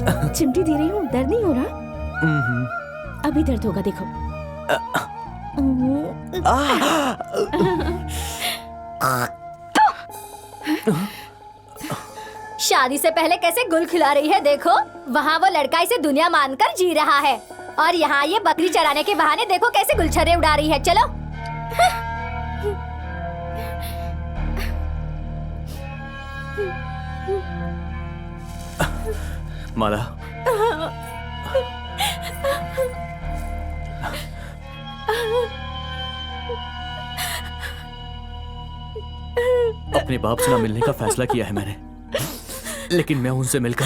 चिमटी दे रही हूँ, दर्द नहीं हो रहा? अभी दर्द होगा, देखो। शादी से पहले कैसे गुल खिला रही है, देखो। वहाँ वो लड़का इसे दुनिया मानकर जी रहा है, और यहाँ ये बकरी चराने के बहाने देखो कैसे गुलछर्रे उड़ा रही है। चलो। माला, अपने बाप से ना मिलने का फैसला किया है मैंने, लेकिन मैं उनसे मिलकर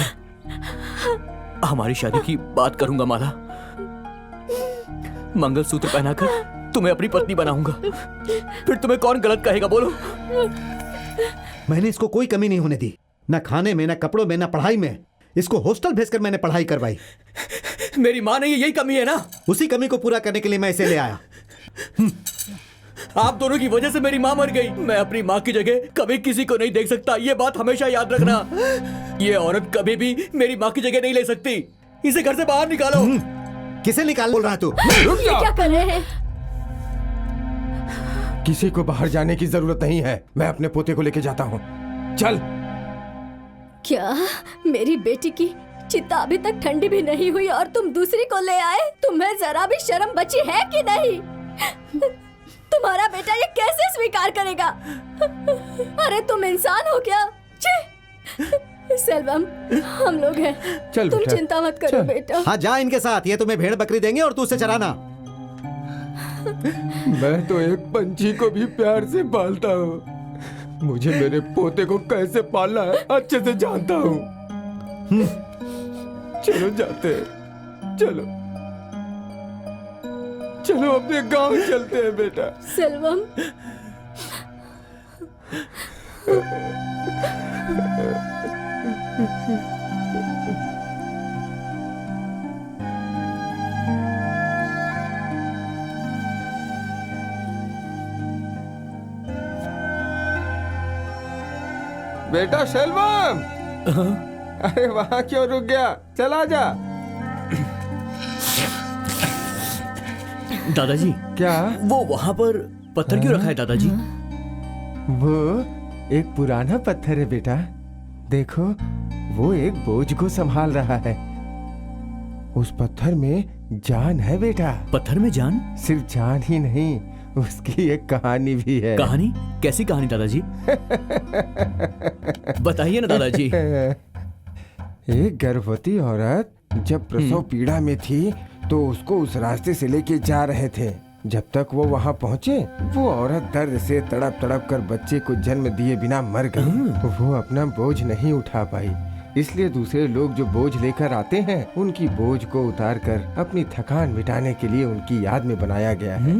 हमारी शादी की बात करूंगा माला। मंगलसूत्र पहनाकर तुम्हें अपनी पत्नी बनाऊंगा। फिर तुम्हें कौन गलत कहेगा, बोलो। मैंने इसको कोई कमी नहीं होने दी, ना खाने में, ना कपड़ों में, ना पढ़ाई में। इसको हॉस्टल भेजकर मैंने पढ़ाई करवाई। मेरी माँ ने यही कमी है ना, उसी कमी को पूरा करने के लिए मैं इसे ले आया। आप दोनों की वजह से मेरी माँ मर गई। मैं अपनी माँ की जगह कभी किसी को नहीं देख सकता, ये बात हमेशा याद रखना। ये औरत कभी भी मेरी माँ की जगह नहीं ले सकती। इसे घर से बाहर निकालो। किसे निकाल बोल रहा तू? ये क्या कर रहे हैं? किसी को बाहर जाने की जरूरत नहीं है, मैं अपने पोते को लेके जाता हूँ। चल। क्या मेरी बेटी की चिता अभी तक ठंडी भी नहीं हुई और तुम दूसरी को ले आए? तुम्हें जरा भी शर्म बची है कि नहीं? तुम्हारा बेटा ये कैसे स्वीकार करेगा? अरे तुम इंसान हो क्या? सेल्वम, हम लोग हैं। चल तुम बेटा, चिंता मत करो बेटा। हाँ, जा इनके साथ, ये तुम्हें भेड़ बकरी देंगे और तू उसे चराना। मैं तो एक पंछी को भी प्यार से पालता हूँ। मुझे मेरे पोते को कैसे पालना है अच्छे से जानता हूँ। चलो जाते हैं, चलो चलो अपने गांव चलते हैं बेटा। सेल्वम, बेटा सेल्वम, अरे वहाँ क्यों रुक गया? चला जा। दादाजी, क्या? वो वहाँ पर पत्थर क्यों रखा है दादाजी? वो एक पुराना पत्थर है बेटा। देखो, वो एक बोझ को संभाल रहा है। उस पत्थर में जान है बेटा। पत्थर में जान? सिर्फ जान ही नहीं, उसकी एक कहानी भी है। कहानी? कैसी कहानी दादाजी? बताइए ना दादाजी। एक गर्भवती औरत जब प्रसव पीड़ा में थी तो उसको उस रास्ते से लेके जा रहे थे। जब तक वो वहाँ पहुँचे, वो औरत दर्द से तड़प तड़प कर बच्चे को जन्म दिए बिना मर गई। वो अपना बोझ नहीं उठा पाई, इसलिए दूसरे लोग जो बोझ लेकर आते हैं उनकी बोझ को उतार कर अपनी थकान मिटाने के लिए उनकी याद में बनाया गया है।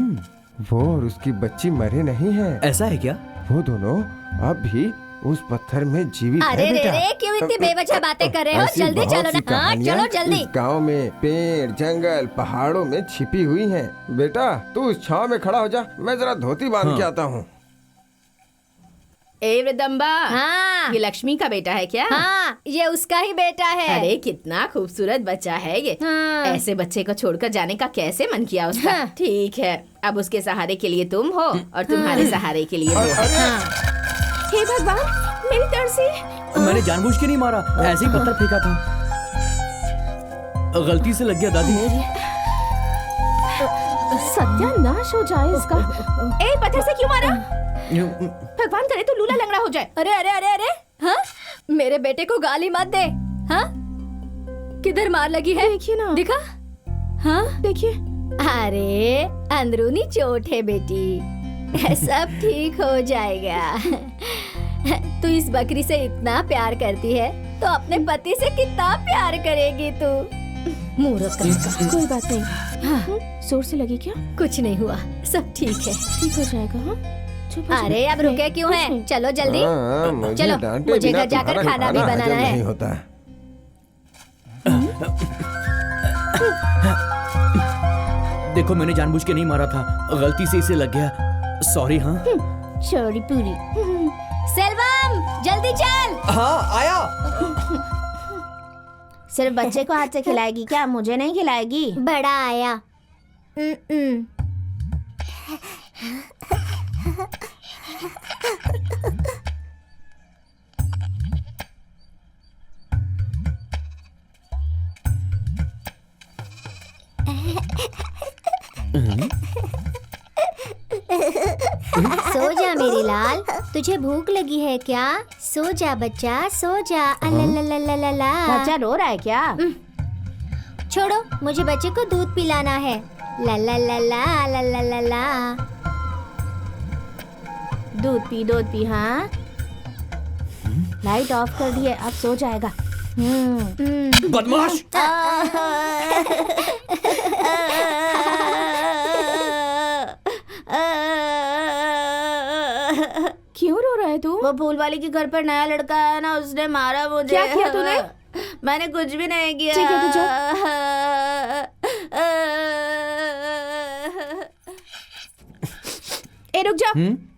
वो और उसकी बच्ची मरे नहीं हैं। ऐसा है क्या? वो दोनों अब भी उस पत्थर में जीवित अरे है बेटा। रे, क्यों इतनी बेवजह बातें कर रहे हो? ऐसी जल्दी बहुत चलो सी ना। हाँ, कहानियाँ चलो जल्दी। इस गांव में पेड़, जंगल, पहाड़ों में छिपी हुई हैं। बेटा, तू उस छांव में खड़ा हो जा, मैं जरा धोती बांध के आता हूँ। ए वृदम्बा, हाँ, ये लक्ष्मी का बेटा है क्या? हाँ, ये उसका ही बेटा है। अरे कितना खूबसूरत बच्चा है ये। हाँ। ऐसे बच्चे को छोड़कर जाने का कैसे मन किया उसका? हाँ। ठीक है, अब उसके सहारे के लिए तुम हो और तुम्हारे सहारे के लिए वो। हे भगवान, मेरी तरसी। मैंने जानबूझ के नहीं मारा, ऐसे ही पत्थर फेंका था। गलती से लग गया दादी। सत्यानाश हो जाए इसका। ए, पत्थर से क्यों मारा? भगवान करे तो लूला लंगड़ा हो जाए। अरे अरे अरे अरे, हाँ, मेरे बेटे को गाली मत दे। हाँ, किधर मार लगी है? देखिए ना। दिखा? हाँ, देखिए। अरे अंदरूनी चोट है बेटी, सब ठीक हो जाएगा। तू इस बकरी से इतना प्यार करती है तो अपने पति से कितना प्यार करेगी तू? मूर्ख कहीं। कोई बात नहीं। हाँ, जोर से लगी क्या? कुछ नहीं हुआ, सब ठीक है। ठीक हो जाएगा। हाँ, चुप हो अरे जाओ। अब रुके क्यों हैं? चलो जल्दी। हाँ, मुझे चलो, डांटे मुझे बिना घर जाकर तुम्हारा खाना भी बनाना हजम है। नहीं होता। देखो, मैंने जानबूझ के नहीं मारा था, गलती से इसे लग गया। सॉरी। हाँ सॉरी पूरी। सेल्वम, जल्दी चल। हाँ, आया। सिर्फ बच्चे को हाथ से खिलाएगी क्या? मुझे नहीं खिलाएगी? बड़ा आया। सो जा मेरे लाल, तुझे भूख लगी है क्या? सो जा बच्चा, सो जा। अल्लाह। बच्चा रो रहा है क्या? छोड़ो, मुझे बच्चे को दूध पिलाना है। ला ला ला ला ला ला ला ला। दूध पी। हाँ, लाइट ऑफ कर दी है, अब सो जाएगा। बदमाश! क्यों रो रहा है तू? वो फूल वाली के घर पर नया लड़का आया ना, उसने मारा मुझे। क्या किया तूने? मैंने कुछ भी नहीं किया। ठीक है, तू जा। ए रुक जा।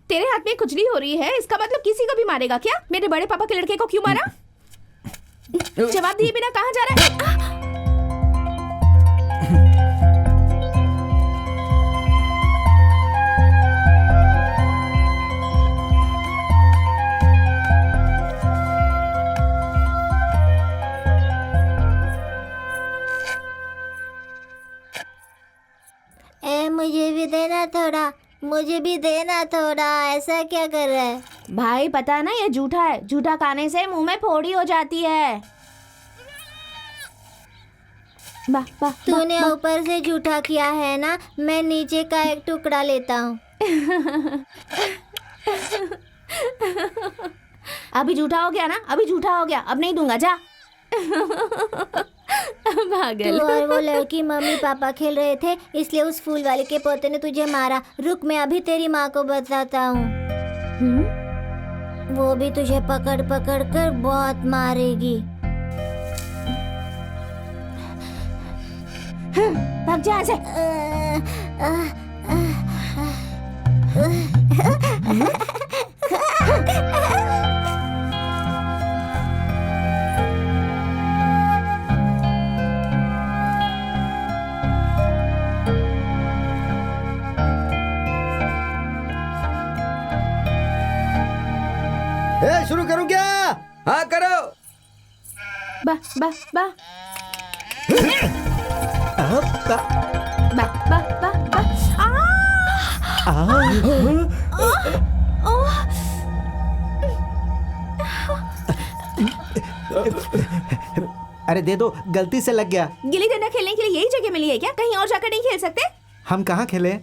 तेरे हाथ में खुजली हो रही है, इसका मतलब किसी को भी मारेगा क्या? मेरे बड़े पापा के लड़के को क्यों मारा? जवाब दिए बिना कहाँ जा रहा है? मुझे भी देना थोड़ा, मुझे भी देना थोड़ा। ऐसा क्या कर रहा है? भाई पता है ना, ये झूठा है। झूठा खाने से मुंह में फोड़ी हो जाती है। तूने ऊपर से झूठा किया है ना, मैं नीचे का एक टुकड़ा लेता हूँ। अभी झूठा हो गया ना, अभी झूठा हो गया, अब नहीं दूंगा, जा। पागल। तू और वो लड़की मम्मी पापा खेल रहे थे, इसलिए उस फूल वाले के पोते ने तुझे मारा। रुक, मैं अभी तेरी माँ को बताता हूँ। वो भी तुझे पकड़ पकड़ कर बहुत मारेगी। भाग जा ऐसे। शुरू करूं क्या? हाँ करो। बा बा बा बा बा बा बा। अरे दे दो, गलती से लग गया। गिल्ली डंडा खेलने के लिए यही जगह मिली है क्या? कहीं और जाकर नहीं खेल सकते? हम कहाँ खेले?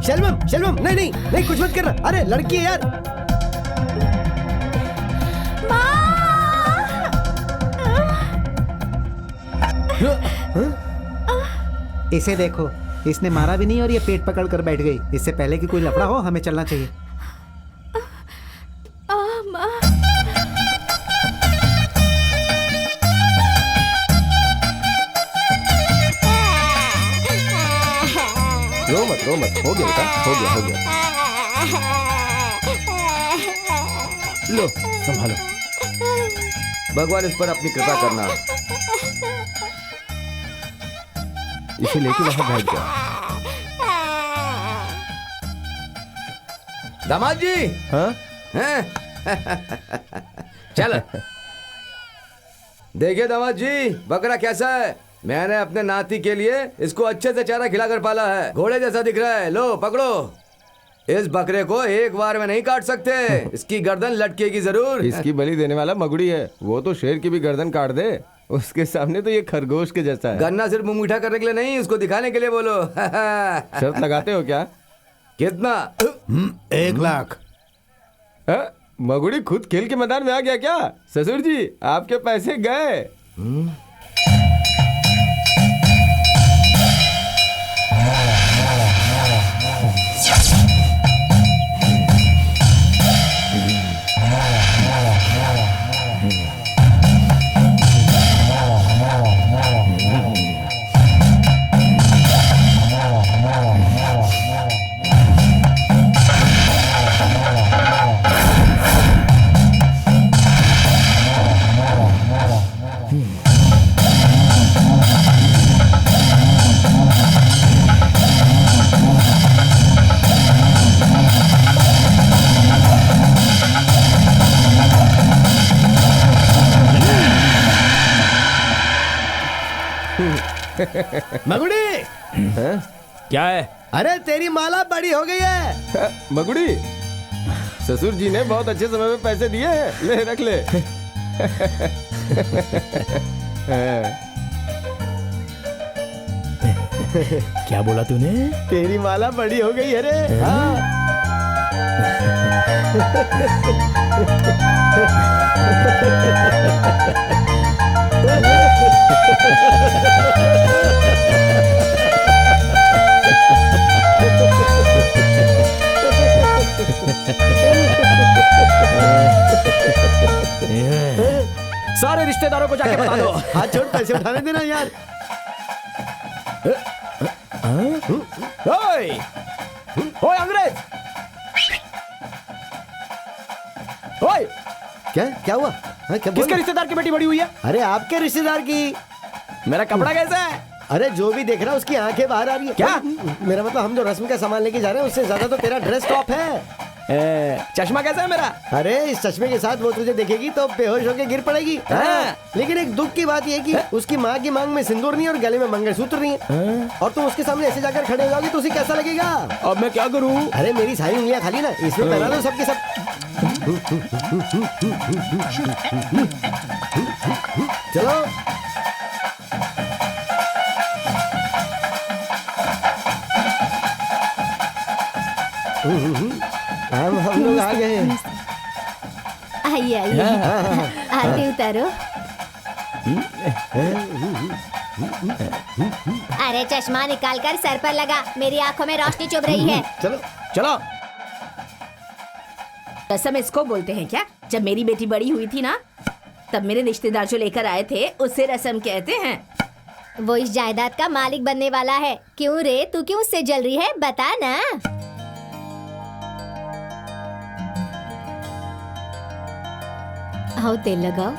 शलवम शलवम, नहीं नहीं नहीं, कुछ मत करना। अरे लड़की है यार। इसे देखो, इसने मारा भी नहीं और ये पेट पकड़ कर बैठ गई। इससे पहले कि कोई लफड़ा हो, हमें चलना चाहिए। रो मत, हो गया बेटा, हो गया। लो संभालो। भगवान इस पर अपनी कृपा करना। इसे लेके वहां बैठ जा। दामाद जी। हाँ? चल। देखिए दामाद जी, बकरा कैसा है? मैंने अपने नाती के लिए इसको अच्छे से चारा खिलाकर पाला है। घोड़े जैसा दिख रहा है। लो पकड़ो। इस बकरे को एक बार में नहीं काट सकते, इसकी गर्दन लटकेगी जरूर। इसकी बलि देने वाला मगुड़ी है, वो तो शेर की भी गर्दन काट दे। उसके सामने तो ये खरगोश के जैसा है। गन्ना सिर्फ मुंह मीठा करने के लिए नहीं, उसको दिखाने के लिए बोलो। शर्त लगाते हो क्या? कितना? 1 लाख। मगुड़ी खुद खेल के मैदान में आ गया क्या? ससुर जी, आपके पैसे गए। मगुड़ी, क्या है? अरे तेरी माला बड़ी हो गई है। मगुड़ी, ससुर जी ने बहुत अच्छे समय में पैसे दिए हैं, ले रख ले। क्या बोला तूने? तेरी माला बड़ी हो गई है रे। हाँ। सारे रिश्तेदारों को जाके बता दो। हाथ छोड़, पैसे उठाने देना यार। ओए, ओए अंग्रेज! ओए, क्या क्या हुआ? हाँ, क्या किसके बोल? रिश्तेदार की बेटी बड़ी हुई है? अरे आपके रिश्तेदार की। मेरा कपड़ा कैसा है? अरे जो भी देख रहा है उसकी आंखें बाहर आ रही है। क्या? मेरा मतलब हम जो रस्म का सामान लेके जा रहे हैं उससे ज्यादा तो तेरा ड्रेस टॉप है। चश्मा कैसा है मेरा? अरे इस चश्मे के साथ वो तुझे देखेगी तो बेहोश होके गिर पड़ेगी। हाँ। लेकिन एक दुख की बात यह कि उसकी माँ की मांग में सिंदूर नहीं है और गले में मंगलसूत्र नहीं है। और तुम उसके सामने ऐसे जाकर खड़े हो जाओगी तो उसे कैसा लगेगा? अब मैं क्या करूं? अरे मेरी सारी उंगलियां खाली ना, इसमें पहना दो सबके सब। चलो हम लोग आ गए। आइए आइए, आरती उतारो। अरे चश्मा निकाल कर सर पर लगा, मेरी आंखों में रोशनी चुभ रही है। चलो चलो। रसम इसको बोलते हैं क्या? जब मेरी बेटी बड़ी हुई थी ना, तब मेरे रिश्तेदार जो लेकर आए थे उसे रसम कहते हैं। वो इस जायदाद का मालिक बनने वाला है। क्यों रे, तू क्यों उससे जल रही है, बता ना। आओ तेल लगाओ।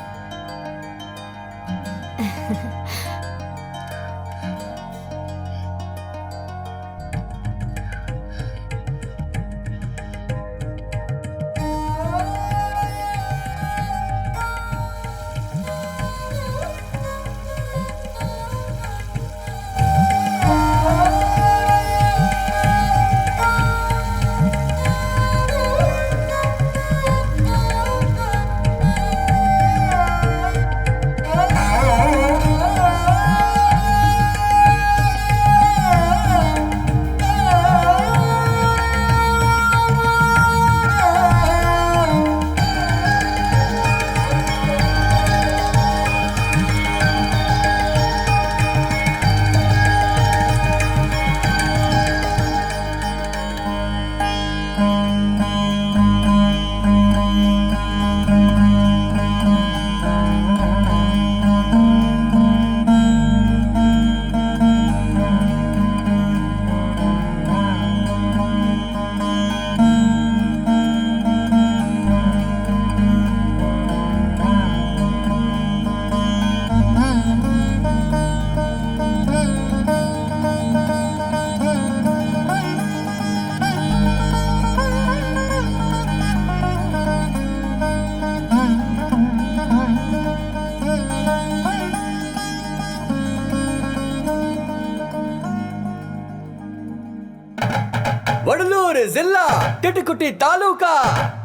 वडलूर जिला टिटकुटी तालुका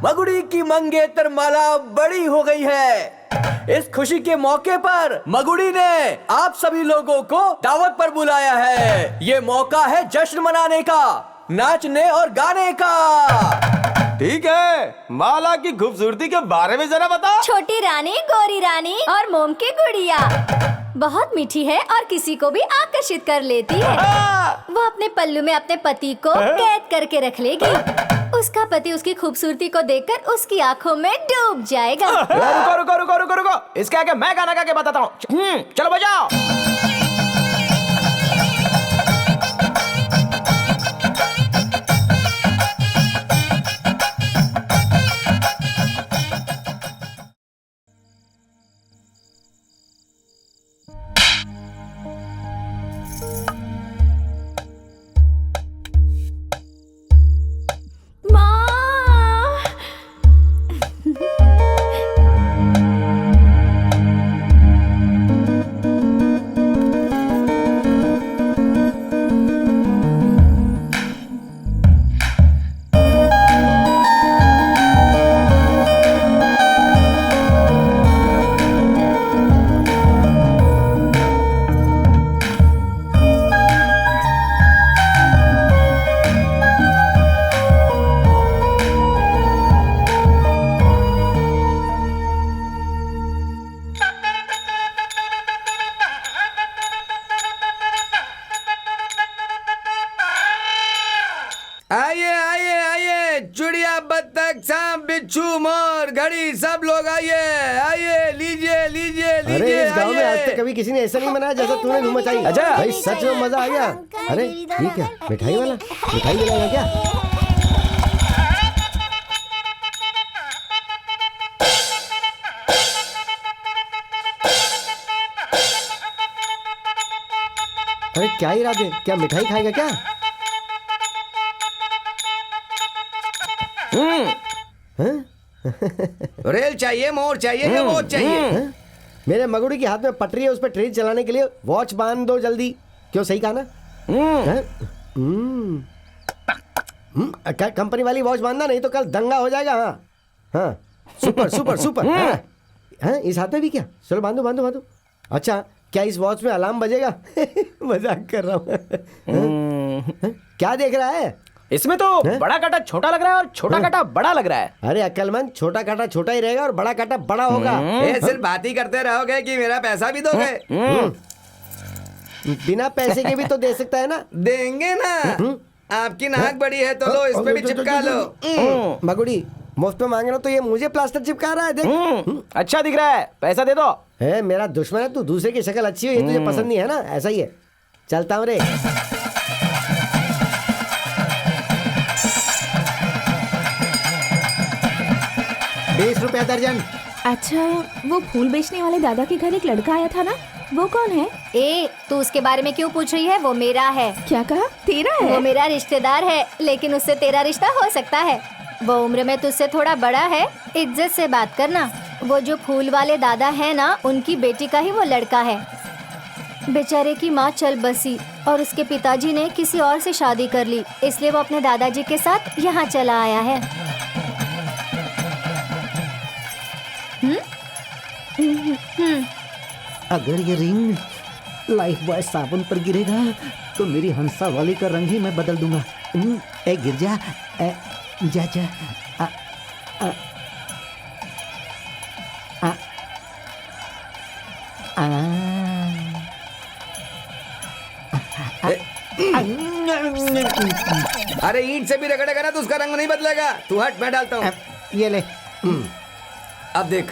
मगुड़ी की मंगेतर माला बड़ी हो गई है। इस खुशी के मौके पर मगुड़ी ने आप सभी लोगों को दावत पर बुलाया है। ये मौका है जश्न मनाने का, नाचने और गाने का। ठीक है, माला की खूबसूरती के बारे में जरा बता। छोटी रानी, गोरी रानी और मोम की गुड़िया बहुत मीठी है और किसी को भी आकर्षित कर लेती है। वो अपने पल्लू में अपने पति को कैद करके रख लेगी। उसका पति उसकी खूबसूरती को देखकर उसकी आंखों में डूब जाएगा। रुको रुको रुको रुको रुको, इसके आगे मैं गाना गा के बताता हूँ। चलो बजाओ। सांप बिच्छू मोर घड़ी सब लोग आइए आइए लीजिए लीजिए अरे लीजिए इस गांव में आज आइए। तक कभी किसी ने ऐसा नहीं मनाया जैसा तूने धूम मचाई। अच्छा। भाई सच में मजा आ गया। अरे ठीक है, मिठाई वाला मिठाई दिलाएगा क्या? अरे क्या इरादे, क्या मिठाई खाएगा क्या? रेल चाहिए मोर चाहिए या वॉच चाहिए? हैं? मेरे मगुड़ी के हाथ में पटरी है, उस पर ट्रेन चलाने के लिए वॉच बांध दो जल्दी। क्यों, सही कहा ना? हैं? कंपनी वाली वॉच बांधना, नहीं तो कल दंगा हो जाएगा। हाँ हाँ, सुपर सुपर सुपर। हाँ? हैं? इस हाथ में भी क्या? चलो बांधो बांधो बांधो। अच्छा, क्या इस वॉच में अलार्म बजेगा? मजाक कर रहा हूँ। क्या देख रहा है? इसमें तो बड़ा कांटा छोटा लग रहा है और छोटा कांटा बड़ा लग रहा है। अरे अक्लमंद, छोटा कांटा छोटा ही रहेगा और बड़ा कांटा बड़ा होगा। ए, सिर्फ बात ही करते रहोगे कि मेरा पैसा भी दोगे? बिना पैसे के भी तो दे सकता है ना। देंगे ना। आपकी नाक बड़ी है तो लो, इस पे भी चिपका लो। मगुड़ी, मुफ्त में मांग रहा तो ये मुझे प्लास्टर चिपका रहा है। देख, अच्छा दिख रहा है, पैसा दे दो। है मेरा दुश्मन है तू, दूसरे की शक्ल अच्छी हो ये तुझे पसंद नहीं है ना, ऐसा ही है। चलता हूँ रे। ₹20 दर्जन। अच्छा, वो फूल बेचने वाले दादा के घर एक लड़का आया था ना, वो कौन है? ए, तू उसके बारे में क्यों पूछ रही है? वो मेरा है। क्या कहा? तेरा है? वो मेरा रिश्तेदार है, लेकिन उससे तेरा रिश्ता हो सकता है। वो उम्र में तुझसे थोड़ा बड़ा है। इज्जत से बात करना। वो जो फूल वाले दादा है ना, उनकी बेटी का ही वो लड़का है। बेचारे की माँ चल बसी और उसके पिताजी ने किसी और से शादी कर ली, इसलिए वो अपने दादाजी के साथ यहाँ चला आया है। अगर ये रिंग लाइफ बॉय साबुन पर गिरेगा तो मेरी हंसा वाली का रंग ही मैं बदल दूंगा। ए गिर जा, जा जा। आ, आ, आ, अरे ईंट से भी रगड़ेगा ना तो उसका रंग नहीं बदलेगा। तू हट, मैं डालता हूँ। ये ले। अब देख।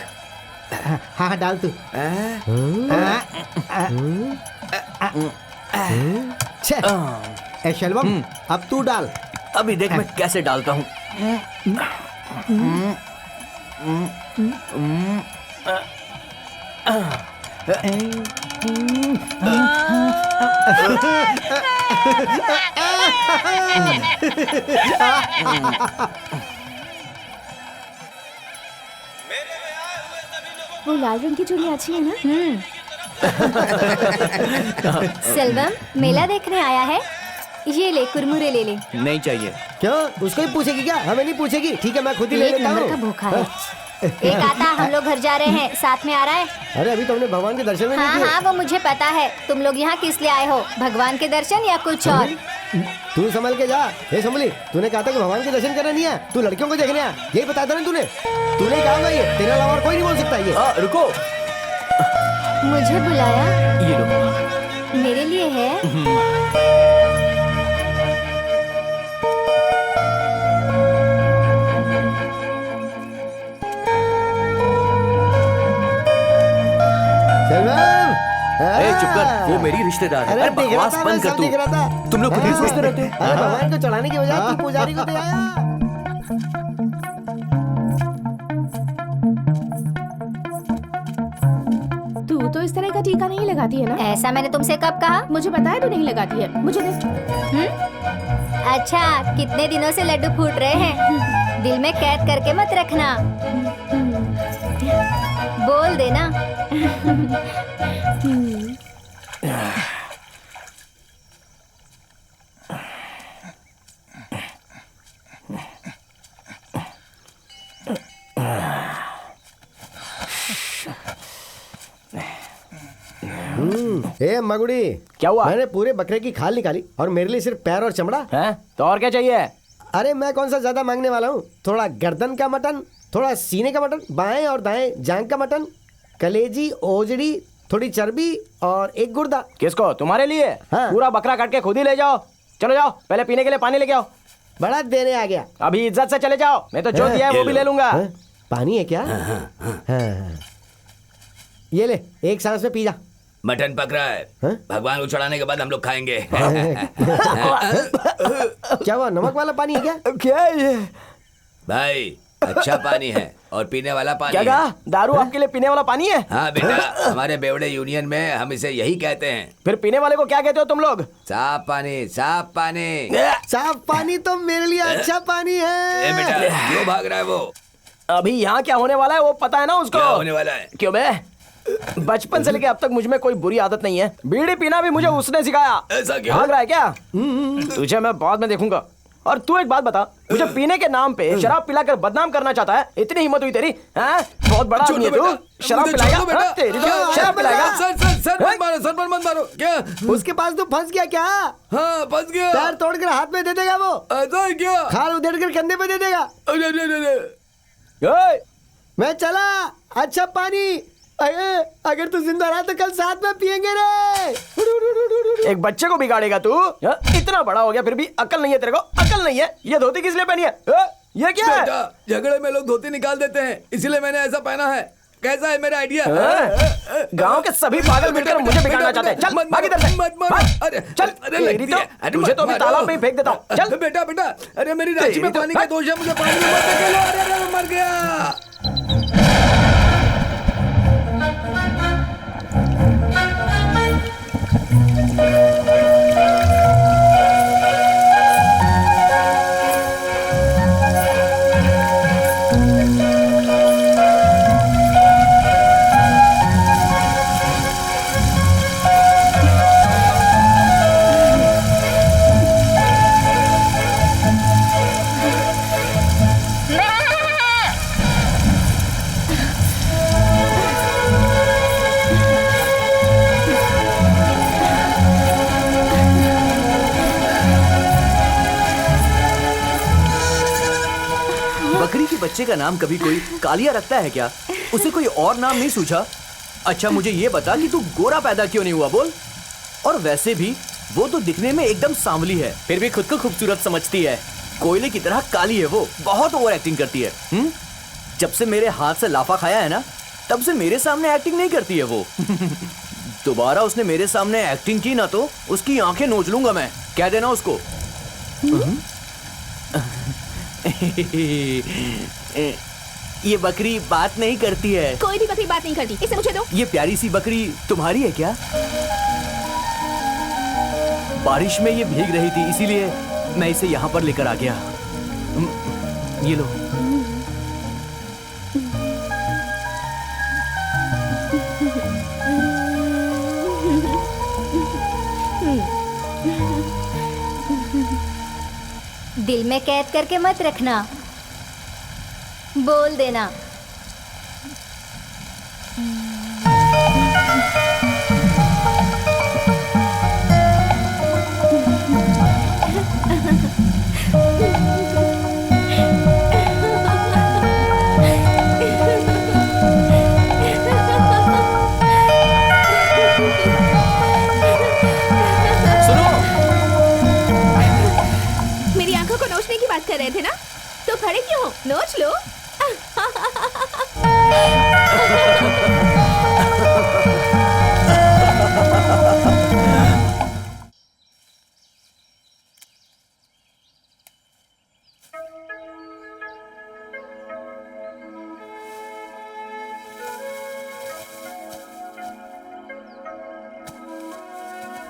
हाँ हाँ, डाल तू। शलवम, अब तू डाल। अभी देख मैं कैसे डालता हूँ। वो लाल रंग की चूड़ी अच्छी है ना? सेल्वम, मेला देखने आया है? ये ले, कुरमुरे ले ले। नहीं चाहिए। क्यों, उसको ही पूछेगी क्या? हमें नहीं पूछेगी? ठीक है, मैं खुद ही ले एक लेता नंबर का हूँ। भूखा है। एक आता, हम लोग घर जा रहे हैं, साथ में आ रहा है। अरे अभी तुमने भगवान के दर्शन में नहीं हाँ किए। हाँ, वो मुझे पता है। तुम लोग यहाँ किस लिए आए हो? भगवान के दर्शन या कुछ और? तू संभल के जा। हे संभली, तूने कहा था कि भगवान के दर्शन करने नहीं है, तू लड़कियों को देखने आ। यही बताया था ना तूने ही कहा होगा ये। तेरे अलावा और कोई नहीं बोल सकता ये। रुको, मुझे बुलाया? ये लो। मेरे लिए है? ए, चुप कर, वो मेरी रिश्तेदार है। अरे देख रहा बकवास था, बंद मैं कर सब तू। देख रहा था। तुम लोग खुद ही सोचते रहते हो। अरे भगवान को चढ़ाने की बजाय तू पुजारी को दे आया। तू तो इस तरह का टीका नहीं लगाती है ना? ऐसा मैंने तुमसे कब कहा? मुझे पता है तू नहीं लगाती है। मुझे दे। अच्छा, कितने दिनों से लड्डू फूट रहे हैं? दिल में कैद करके मत रखना। बोल देना। ए मगुड़ी, क्या हुआ? मैंने पूरे बकरे की खाल निकाली और मेरे लिए सिर्फ पैर और चमड़ा। हैं? तो और क्या चाहिए? अरे मैं कौन सा ज्यादा मांगने वाला हूँ? थोड़ा गर्दन का मटन, थोड़ा सीने का मटन, बाएं और दाएं जांग का मटन, कलेजी, ओजड़ी, थोड़ी चर्बी और एक गुर्दा। किसको? तुम्हारे लिए? हाँ। पूरा बकरा काट के खुद ही ले जाओ। चलो जाओ, पहले पीने के लिए पानी लेके आओ। बड़ा देने आ गया। अभी इज्जत से चले जाओ, मैं तो जो दिया है वो भी ले लूंगा। हाँ? पानी है क्या? हाँ। ये ले, एक सांस में पी जा। मटन पक रहा है। हाँ? भगवान को चढ़ाने के बाद हम लोग खाएंगे। क्या हुआ, नमक वाला पानी है क्या? क्या है ये? भाई अच्छा पानी है और पीने वाला पानी क्या है। कहा? दारू आपके लिए पीने वाला पानी है? हाँ बेटा, हमारे बेवड़े यूनियन में हम इसे यही कहते हैं। फिर पीने वाले को क्या कहते हो तुम लोग? साफ पानी, साफ पानी। साफ पानी तो मेरे लिए अच्छा पानी ए बेटा, है। क्यों भाग रहा है वो? अभी यहाँ क्या होने वाला है वो पता है ना उसको? क्या होने वाला है? क्यों बे? बचपन से लेके अब तक मुझ में कोई बुरी आदत नहीं है। बीड़ी पीना भी मुझे उसने सिखाया। ऐसा क्यों? भाग रहा है क्या? तुझे मैं बाद में देखूंगा। और तू एक बात बता, मुझे पीने के नाम पे शराब पिलाकर बदनाम करना चाहता है? इतनी हिम्मत हुई तेरी? हैं? बहुत बड़ा आदमी है तू। शराब पिलाएगा? हाँ, तेरी तो शराब पिलाएगा। सर मत मारो, सर मत मारो। क्या? उसके पास तो फंस गया क्या? हाँ फंस गया। पैर तोड़कर हाथ में दे देगा वो। ऐसा है क्या? खाल उधेड़ कर कंधे पे दे देगा। अरे अरे अरे अरे। ओए, मैं चला। अच्छा पानी। अगर तू जिंदा रहा तो कल साथ में पियेंगे रे। एक बच्चे को बिगाड़ेगा तू? हाँ, इतना बड़ा हो गया फिर भी अकल नहीं है तेरे को? अकल नहीं है? ये धोती किस लिए पहनी है? ये क्या है? बेटा, झगड़े में लोग धोती निकाल देते हैं, इसलिए मैंने ऐसा पहना है। कैसा है मेरा आइडिया? गांव के सभी पागल मिलकर मुझे बिगाड़ना चाहते हैं। चल भाग इधर से। मत मारो। भाग। अरे चल, अरे तेरी तो तुझे तो अभी तालाब में ही फेंक देता हूँ। चल बेटा बेटा, अरे मेरी रांची में तेरी तो- पानी का दोष है, मुझे पानी में मत धकेलो। अरे अरे मैं मर गया। बकरी के बच्चे का नाम कभी कोई कालिया रखता है क्या? उसे कोई और नाम नहीं सूझा? अच्छा मुझे ये बता कि तू गोरा पैदा क्यों नहीं हुआ, बोल। और वैसे भी वो तो दिखने में एकदम सांवली है, फिर भी खुद को खूबसूरत समझती है। कोयले की तरह काली है वो, बहुत ओवर एक्टिंग करती है। जब से मेरे हाथ से लाफा खाया है ना, तब से मेरे सामने एक्टिंग नहीं करती है वो। दोबारा उसने मेरे सामने एक्टिंग की ना तो उसकी आंखें नोच लूंगा मैं, कह देना उसको। ये बकरी बात नहीं करती है। कोई भी बकरी बात नहीं करती, इसे मुझे दो। ये प्यारी सी बकरी तुम्हारी है क्या? बारिश में ये भीग रही थी, इसीलिए मैं इसे यहाँ पर लेकर आ गया। ये लो। दिल में कैद करके मत रखना, बोल देना। मेरी आंखों को नोचने की बात कर रहे थे ना, तो खड़े क्यों हो? नोच लो।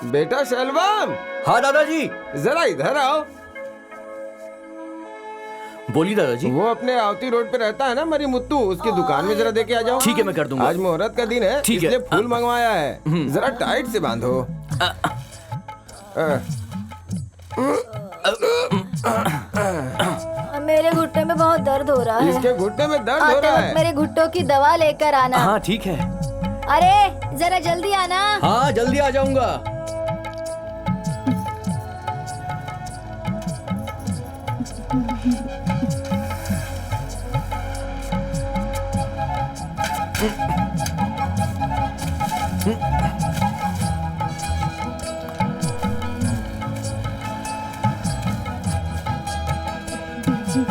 बेटा शैलवाम, हाँ दादाजी। जरा इधर आओ। बोलिए दादाजी। वो अपने आवती रोड पे रहता है ना मरी मुत्तू, उसकी दुकान में जरा देके आ जाओ। ठीक है, मैं कर दूंगा। आज मुहूर्त का दिन है, ठीक है। इसलिए फूल मंगवाया है, जरा टाइट से बांधो। मेरे घुटने में बहुत दर्द हो रहा है। इसके घुटने में दर्द हो आते रहा वक्त है। मेरे घुट्टों की दवा लेकर आना। हाँ ठीक है। अरे जरा जल्दी आना। हाँ जल्दी आ जाऊंगा। माला,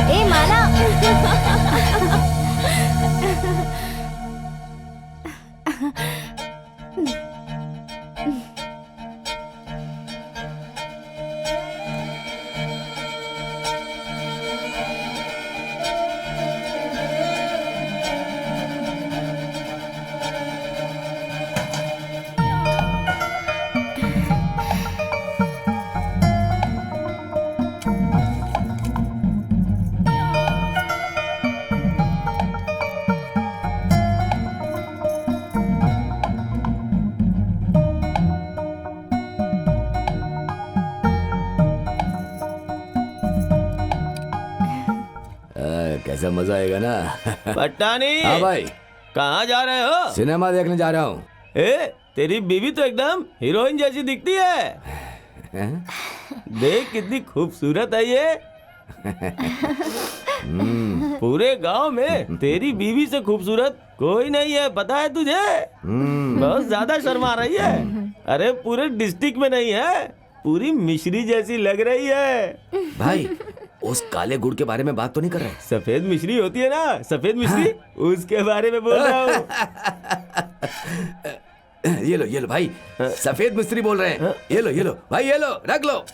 ए माला, कैसा मजा आएगा ना। पट्टानी, हाँ भाई, कहाँ जा रहे हो? सिनेमा देखने जा रहा हूँ। ए, तेरी बीवी तो एकदम हीरोइन जैसी दिखती है। देख कितनी खूबसूरत है ये। पूरे गांव में तेरी बीवी से खूबसूरत कोई नहीं है, पता है तुझे? बहुत ज्यादा शर्मा रही है। अरे पूरे डिस्ट्रिक्ट में नहीं है, पूरी मिश्री जैसी लग रही है। भाई, उस काले गुड़ के बारे में बात तो नहीं कर रहे? सफेद मिश्री होती है ना, सफेद मिश्री, हाँ? उसके बारे में बोल रहा हूँ। ये लो भाई, सफेद मिस्त्री बोल रहे हैं। ये लो भाई, ये लो, रख लो।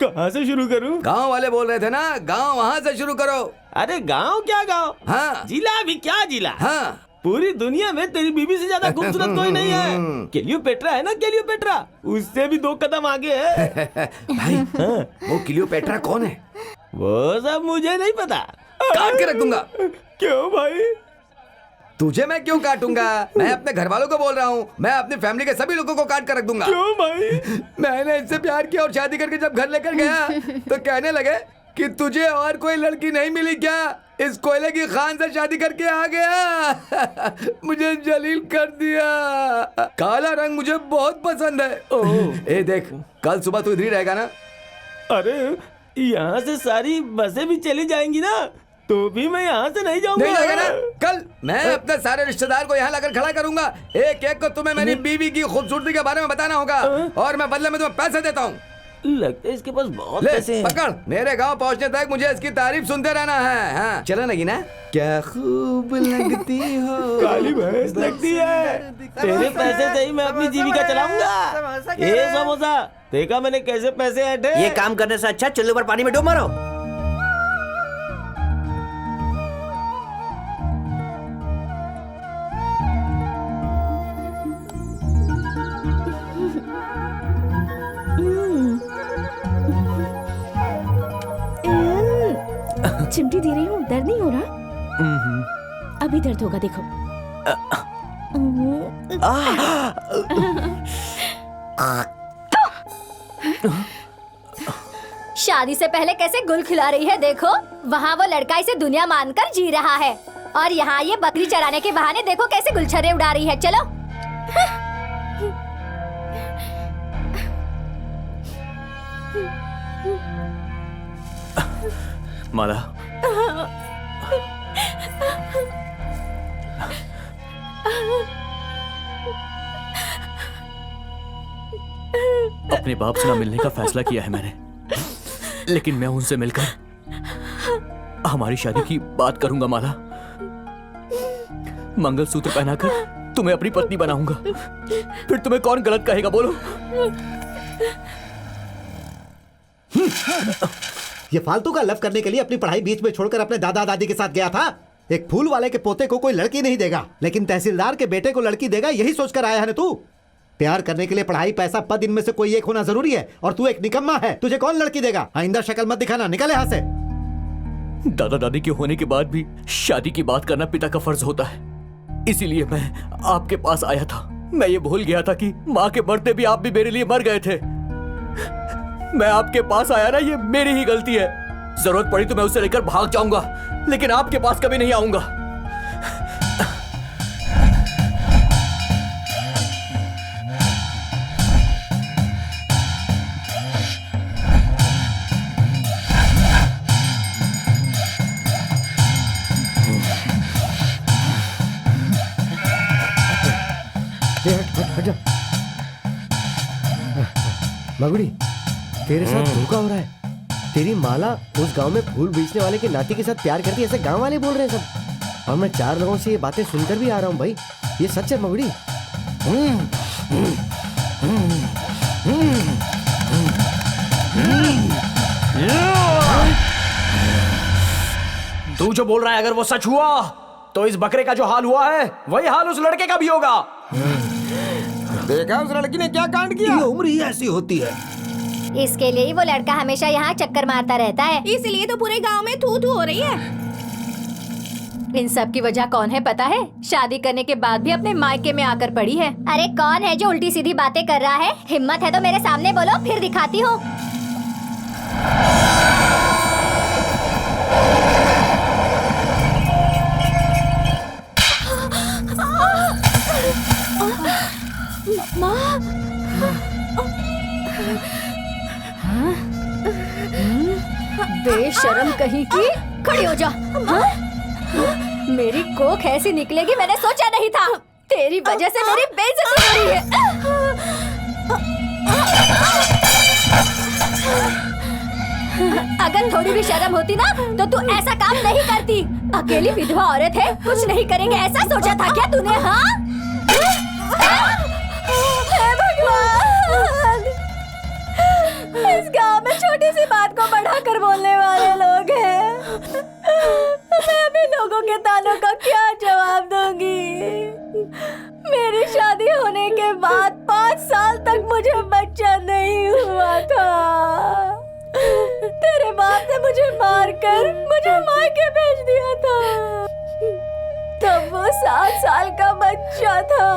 कहाँ से शुरू करूँ? गांव वाले बोल रहे थे ना, गांव वहाँ से शुरू करो। अरे गांव क्या गांव? हाँ, जिला भी क्या जिला? हाँ, पूरी दुनिया में तेरी बीबी से ज्यादा खूबसूरत कोई नहीं है। क्लियोपेट्रा है ना, क्लियोपेट्रा, उससे भी 2 कदम आगे है। भाई, हाँ? वो क्लियोपेट्रा कौन है? वो सब मुझे नहीं पता। काट के रख दूंगा। क्यों भाई? तुझे मैं क्यों काटूंगा? मैं अपने घर वालों को बोल रहा हूँ, मैं अपनी फैमिली के सभी लोगों को काट कर रख दूंगा। क्यों भाई? मैंने इससे प्यार किया और शादी करके जब घर लेकर गया तो कहने लगे कि तुझे और कोई लड़की नहीं मिली क्या? इस कोयले की खान से शादी करके आ गया। मुझे जलील कर दिया। काला रंग मुझे बहुत पसंद है। ए देख, कल सुबह तू इधर ही रहेगा ना? अरे यहाँ से सारी बसें भी चली जाएंगी ना, तो भी मैं यहाँ से नहीं जाऊंगा। नहीं जाएगा ना? कल मैं अपने सारे रिश्तेदार को यहाँ लाकर खड़ा करूंगा। एक एक को तुम्हें मेरी बीवी की खूबसूरती के बारे में बताना होगा और मैं बदले में तुम्हें पैसे देता हूँ। लगता है इसके पास बहुत ले, पैसे हैं। पकड़, मेरे गांव पहुंचने तक मुझे इसकी तारीफ सुनते रहना है। हाँ, चलो लगी ना? क्या खूब लगती हो, काली भैंस लगती है। तेरे पैसे से ही मैं अपनी जीविका चलाऊंगा। ये समोसा देखा मैंने कैसे पैसे ऐंठे? ये काम करने से अच्छा चुल्लू पर पानी में डूब मारो। चिमटी दे रही हूँ, दर्द नहीं हो रहा? अभी दर्द होगा, देखो। शादी से पहले कैसे गुल खिला रही है, देखो। वहाँ वो लड़का इसे दुनिया मानकर जी रहा है और यहाँ ये बकरी चराने के बहाने देखो कैसे गुलछर्रे उड़ा रही है। चलो। माला, अपने बाप से ना मिलने का फैसला किया है मैंने, लेकिन मैं उनसे मिलकर हमारी शादी की बात करूंगा। माला, मंगलसूत्र पहनाकर तुम्हें अपनी पत्नी बनाऊंगा, फिर तुम्हें कौन गलत कहेगा, बोलो। ये फालतू का लव करने के लिए अपनी पढ़ाई बीच में छोड़कर अपने दादा दादी के साथ गया था। एक फूल वाले के पोते को कोई लड़की नहीं देगा, लेकिन तहसीलदार के बेटे को लड़की देगा, यही सोचकर आया है ना तू? प्यार करने के लिए पढ़ाई, पैसा, पद, इनमें से कोई एक होना जरूरी है। और तू एक निकम्मा है, तुझे कौन लड़की देगा? आइंदा शक्ल मत दिखाना, निकल यहाँ से। दादा दादी के होने के बाद भी शादी की बात करना पिता का फर्ज होता है, इसीलिए मैं आपके पास आया था। मैं ये भूल गया था कि माँ के मरते भी आप भी मेरे लिए मर गए थे। मैं आपके पास आया ना, ये मेरी ही गलती है। जरूरत पड़ी तो मैं उसे लेकर भाग जाऊंगा, लेकिन आपके पास कभी नहीं आऊंगा। हट जा। मगुड़ी, तेरे साथ धोखा हो रहा है। तेरी माला उस गांव में फूल बेचने वाले के नाती के साथ प्यार करती है, ऐसे गांव वाले बोल रहे हैं सब। और मैं 4 लोगों से ये बातें सुनकर भी आ रहा हूँ भाई। ये सच है मगुड़ी। तू जो बोल रहा है अगर वो सच हुआ तो इस बकरे का जो हाल हुआ है वही हाल उस लड़के का भी होगा। देखा उस लड़की ने क्या कांड किया? ये उम्र ही ऐसी होती है। इसके लिए ही वो लड़का हमेशा यहाँ चक्कर मारता रहता है। इसलिए तो पूरे गांव में थू थू हो रही है। इन सब की वजह कौन है पता है? शादी करने के बाद भी अपने मायके में आकर पड़ी है। अरे कौन है जो उल्टी सीधी बातें कर रहा है? हिम्मत है तो मेरे सामने बोलो, फिर दिखाती हूँ। बेशरम कहीं की, खड़ी हो जा। हाँ? मेरी कोख ऐसी निकलेगी मैंने सोचा नहीं था। तेरी वजह से मेरी बेइज्जती हो रही है। अगर थोड़ी भी शर्म होती ना तो तू ऐसा काम नहीं करती। अकेली विधवा औरत है, कुछ नहीं करेंगे ऐसा सोचा था क्या तूने? हाँ? हे भगवान, इस गांव में छोटी सी बात को बढ़ाकर बोलने वाले लोग हैं। मैं अभी लोगों के तानों का क्या जवाब दूंगी? मेरी शादी होने के बाद 5 साल तक मुझे बच्चा नहीं हुआ था। तेरे बाप ने मुझे मारकर मुझे मायके भेज दिया था। तब वो 7 साल का बच्चा था।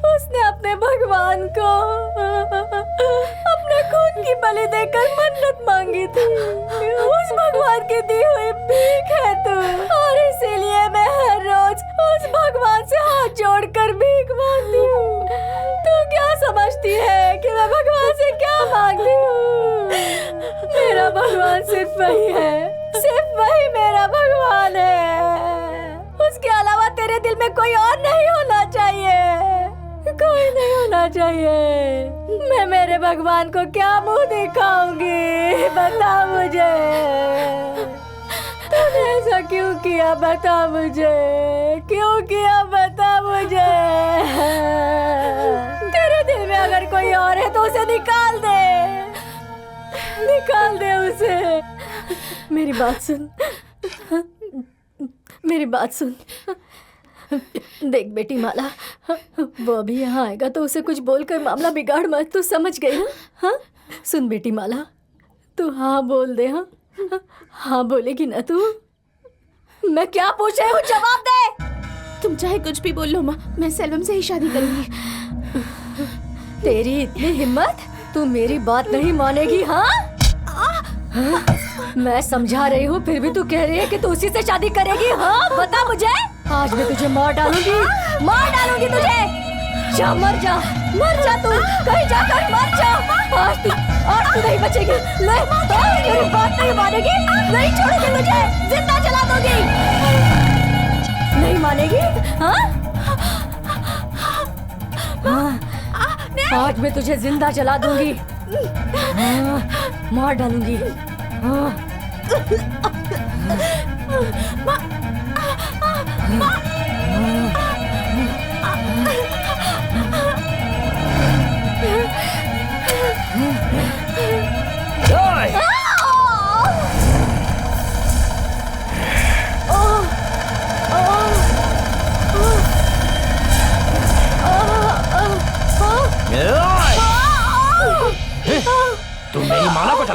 उसने अपने भगवान को अपने खून की बलि देकर मन्नत मांगी थी। उस भगवान की दी हुई भीख है तू, और इसीलिए मैं हर रोज उस भगवान से हाथ जोड़कर भीख मांगती हूँ। तू क्या समझती है कि मैं भगवान से क्या मांगती हूँ? मेरा भगवान सिर्फ वही है, सिर्फ वही मेरा भगवान है। उसके अलावा तेरे दिल में कोई और नहीं होना चाहिए, कोई नहीं होना चाहिए। मैं मेरे भगवान को क्या मुंह दिखाऊंगी? बता मुझे, तूने ऐसा क्यों किया? बता मुझे, क्यों किया? बता मुझे। तेरे दिल में अगर कोई और है तो उसे निकाल दे, निकाल दे उसे। मेरी बात सुन, मेरी बात सुन। देख बेटी माला, वो अभी यहाँ आएगा तो उसे कुछ बोलकर मामला बिगाड़ मत। तू समझ गई ना? हाँ, सुन बेटी माला, तू हाँ बोल दे। हाँ हाँ बोलेगी ना तू? मैं क्या पूछ रही हूँ, जवाब दे। तुम चाहे कुछ भी बोल लो माँ, मैं सेल्वम से ही शादी करूंगी। तेरी इतनी हिम्मत, तू मेरी बात नहीं मानेगी? हाँ, हाँ? मैं समझा रही हूँ फिर भी तू कह रही है कि तू उसी से शादी करेगी? हाँ बता मुझे, आज मैं तुझे मार डालूंगी, मार डालूंगी तुझे। जा मर जा, मर जा तू, कहीं जाकर मर जा। आज तू नहीं बचेगी। ले, मेरी बात नहीं मानेगी, नहीं छोड़ूंगी तुझे, जिंदा जला दूंगी। नहीं मानेगी? हाँ, आज मैं तुझे जिंदा जला दूंगी। हाँ, मार डालूंगी। हाँ।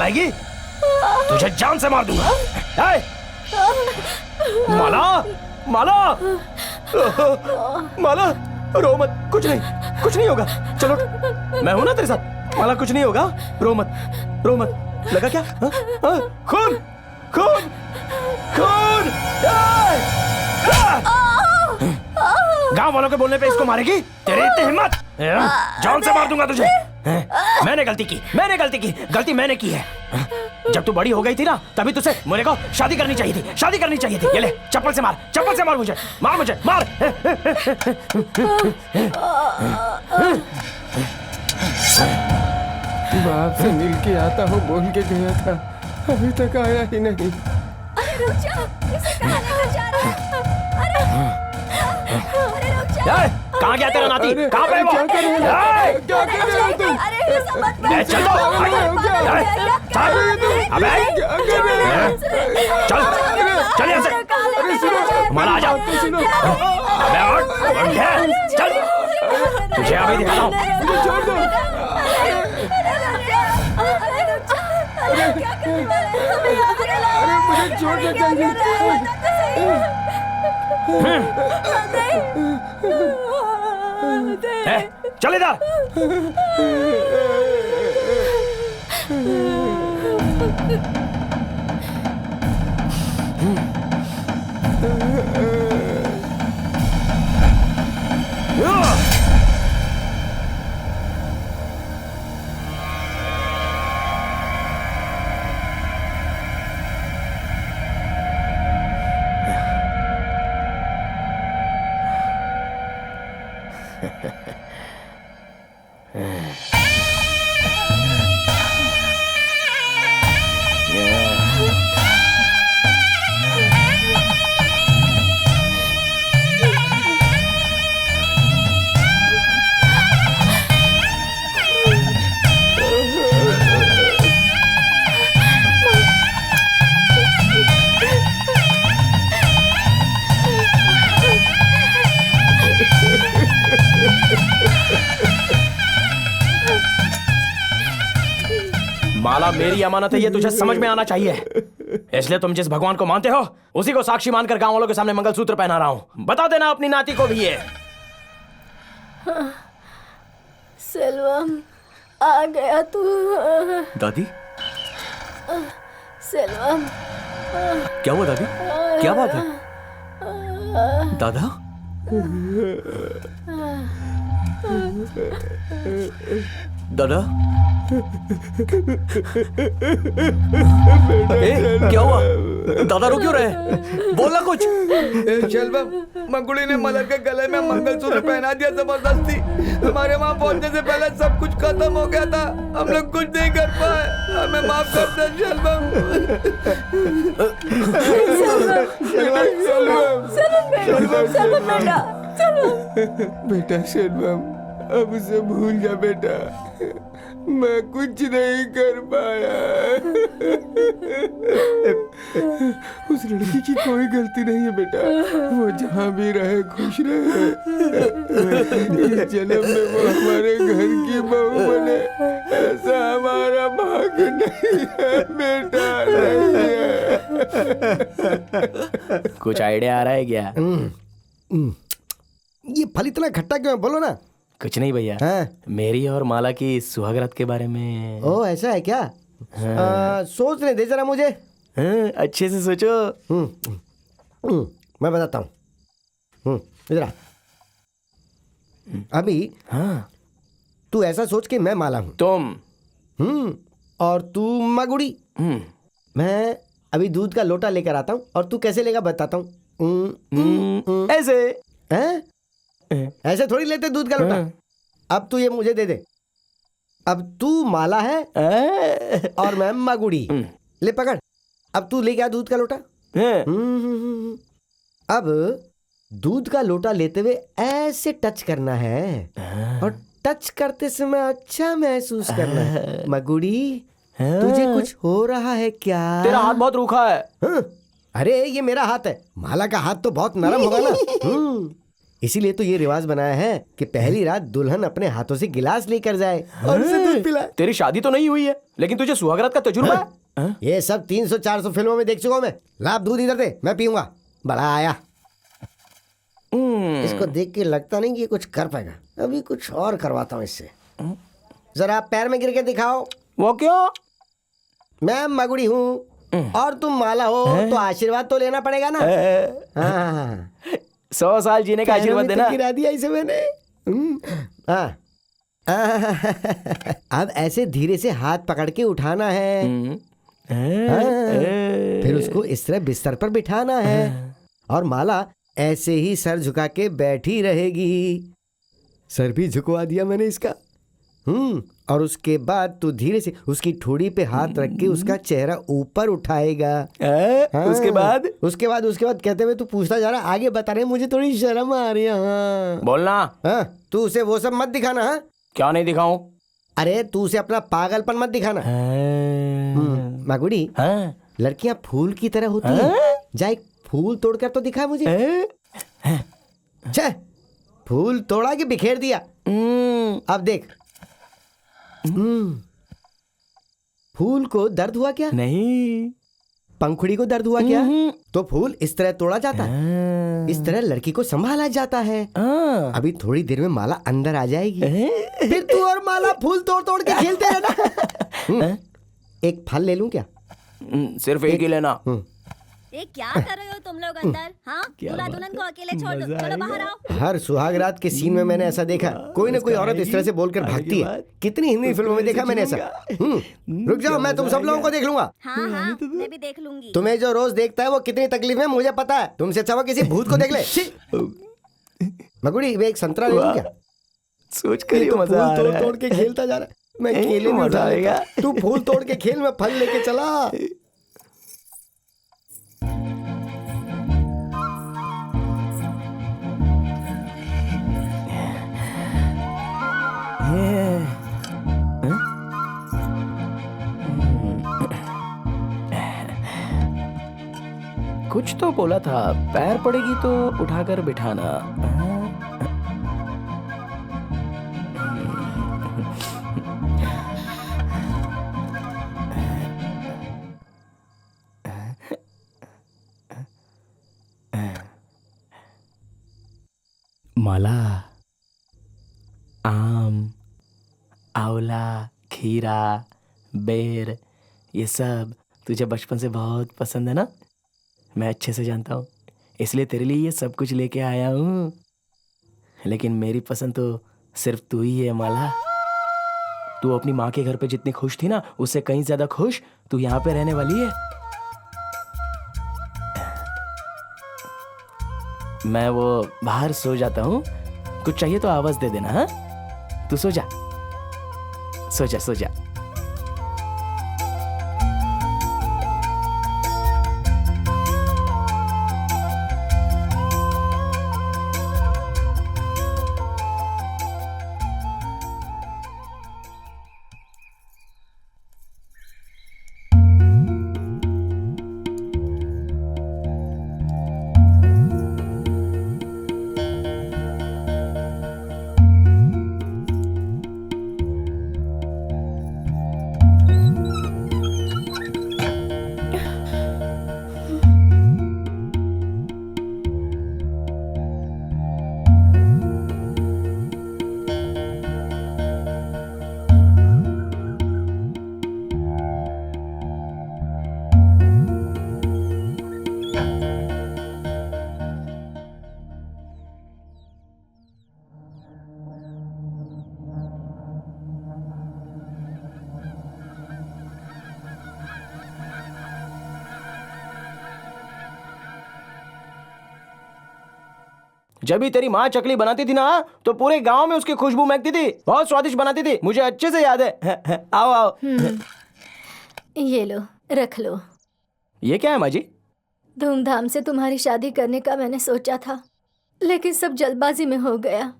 बुलाएगी तुझे जान से मार दूंगा। ए! माला माला माला रो मत, कुछ नहीं होगा, चलो मैं हूं ना तेरे साथ। माला कुछ नहीं होगा, रो मत। लगा क्या? खून खून खून! गांव वालों के बोलने पे इसको मारेगी? तेरी इतनी हिम्मत? जान से मार दूंगा तुझे। मैंने गलती की, गलती मैंने की है। जब तू बड़ी हो गई थी ना, तभी तुझसे मेरे को शादी करनी चाहिए थी। ये ले, चप्पल से मार मुझे, मार। बाप से मिल के आता हूँ बोल के गया था, अभी तक आया ही नहीं। रुक जा, इसे कहाँ लेकर जा रहा है? अरे रुक जा। कहाँ गया तेरा नाती? कहाँ पे वो? क्या कर रहे हो तुम? अरे ये सब मत कर। चल चल यहाँ से। माला आ जा। चल, तुझे अभी दिखाता हूँ। मुझे छोड़ दे जल्दी। चल इधर। माला मेरी अमानत है, ये तुझे समझ में आना चाहिए। इसलिए तुम जिस भगवान को मानते हो उसी को साक्षी मानकर गांव वालों के सामने मंगलसूत्र पहना रहा हूं। बता देना अपनी नाती को भी ये। सेल्वम आ गया तू। दादी सेल्वम क्या हुआ दादी? क्या बात है? दादा दादा क्या हुआ? दादा रो क्यों रहे? बोलना कुछ। शलभम, मंगुड़ी ने मलर के गले में मंगलसूत्र पहना दिया जबरदस्ती। हमारे वहाँ पहुँचने से पहले सब कुछ खत्म हो गया था, हम लोग कुछ नहीं कर पाए, हमें माफ कर दे शलभम। बेटा शलभम, अब उसे भूल जा बेटा, मैं कुछ नहीं कर पाया। उस लड़की की कोई गलती नहीं है बेटा, वो जहाँ भी रहे खुश रहे। इस जन्म में वो हमारे घर की बहू बने, ऐसा हमारा भाग्य नहीं है बेटा, नहीं है। कुछ आइडिया आ रहा है क्या? ये फल इतना खट्टा क्यों है, बोलो ना। कुछ नहीं भैया, मेरी और माला की सुहागरात के बारे में। ओ ऐसा है क्या? सोचने दे जरा मुझे। अच्छे से सोचो। मैं बताता हूँ। इधर आ। अभी तू ऐसा सोच के मैं माला हूँ, तुम और तू मगुड़ी। मैं अभी दूध का लोटा लेकर आता हूँ और तू कैसे लेगा बताता हूँ। ऐसे ऐसे थोड़ी लेते दूध का लोटा। अब तू ये मुझे दे दे। अब तू माला है और मैं मगुड़ी। ले पकड़, अब तू ले गया दूध का लोटा। अब दूध का लोटा लेते हुए ऐसे टच करना है और टच करते समय अच्छा महसूस करना है। मगुड़ी, तुझे कुछ हो रहा है क्या? तेरा हाथ बहुत रूखा है। अरे ये मेरा हाथ है, माला का हाथ तो बहुत नरम होगा ना। इसीलिए तो ये रिवाज बनाया है कि पहली रात दुल्हन अपने हाथों से गिलास लेकर जाए और उसे दूध पिलाए। तेरी शादी तो नहीं हुई है, लेकिन तुझे सुहागरात का तजुर्बा है। ये सब 300-400 फिल्मों में देख चुका हूं मैं। लाभ दूध इधर दे, मैं पीऊंगा। बड़ा आया। इसको देख के लगता नहीं कि ये कुछ कर पाएगा। अभी कुछ और करवाता हूँ इससे। जरा पैर में गिर के दिखाओ। वो क्यों? मैं मगुड़ी हूँ और तुम माला हो, तो आशीर्वाद तो लेना पड़ेगा ना। हाँ, 100 साल जीने का आशीर्वाद पैरों में देना। तो गिरा दिया इसे मैंने। हाँ। अब ऐसे धीरे से हाथ पकड़ के उठाना है। फिर उसको इस तरह बिस्तर पर बिठाना है और माला ऐसे ही सर झुका के बैठी रहेगी। सर भी झुकवा दिया मैंने इसका। और उसके बाद तू धीरे से उसकी ठोड़ी पे हाथ रख के उसका चेहरा ऊपर उठाएगा। उसके बाद कहते हुए तू पूछता जा रहा, आगे बता रहे, मुझे थोड़ी शर्म आ रही है। हाँ। बोलना। तू उसे वो सब मत दिखाना। हाँ, क्या नहीं दिखाऊं? अरे तू उसे अपना पागलपन मत दिखाना। मागुड़ी, लड़कियां फूल की तरह होती हैं। जा एक फूल तोड़कर तो दिखा मुझे। छे, फूल तोड़ा कि बिखेर दिया। अब देख। फूल को दर्द हुआ क्या? नहीं। पंखुड़ी को दर्द हुआ क्या? तो फूल इस तरह तोड़ा जाता है। इस तरह लड़की को संभाला जाता है। अभी थोड़ी देर में माला अंदर आ जाएगी। फिर तू और माला फूल तोड़ तोड़ के खेलते रहना। एक फल ले लूं क्या? सिर्फ एक ही लेना। ये क्या कर रहे हो तुम लोग अंदर? हाँ, दूल्हा दुल्हन को अकेले छोड़ दो। चलो बाहर आओ। हर सुहागरात के सीन में मैंने ऐसा देखा, कोई ना कोई औरत इस तरह से बोलकर भागती है। कितनी हिंदी फिल्मों में देखा मैंने ऐसा। रुक जाओ, मैं तुम सब लोगों को देख लूंगा। हाँ, मैं भी देख लूंगी। तुम्हें जो रोज देखता है वो कितनी तकलीफ है मुझे पता है। तुमसे अच्छा किसी भूत को देख ले। मगुड़ी, वे एक संतरा ले लूं क्या? सोच कर ही मजा आ रहा है। तोड़ के खेलता जा रहा है। मैं केले में उठा लेगा, तू फूल तोड़ के खेल, मैं फल लेके चला। कुछ तो बोला था, पैर पड़ेगी तो उठाकर बिठाना। माला, आम, आंवला, खीरा, बेर, ये सब तुझे बचपन से बहुत पसंद है ना? मैं अच्छे से जानता हूँ, इसलिए तेरे लिए ये सब कुछ लेके आया हूँ। लेकिन मेरी पसंद तो सिर्फ तू ही है माला। तू अपनी माँ के घर पे जितनी खुश थी ना, उससे कहीं ज्यादा खुश तू यहाँ पे रहने वाली है। मैं वो बाहर सो जाता हूँ, कुछ चाहिए तो आवाज दे देना। हाँ, तू सो जा, सो जा, सो जा। जब भी तेरी माँ चकली बनाती थी ना, तो पूरे गांव में उसकी खुशबू महकती थी। बहुत स्वादिष्ट बनाती थी, मुझे अच्छे से याद है। आओ आओ। ये लो, रख लो। ये क्या है माँ जी? धूमधाम से तुम्हारी शादी करने का मैंने सोचा था, लेकिन सब जल्दबाजी में हो गया।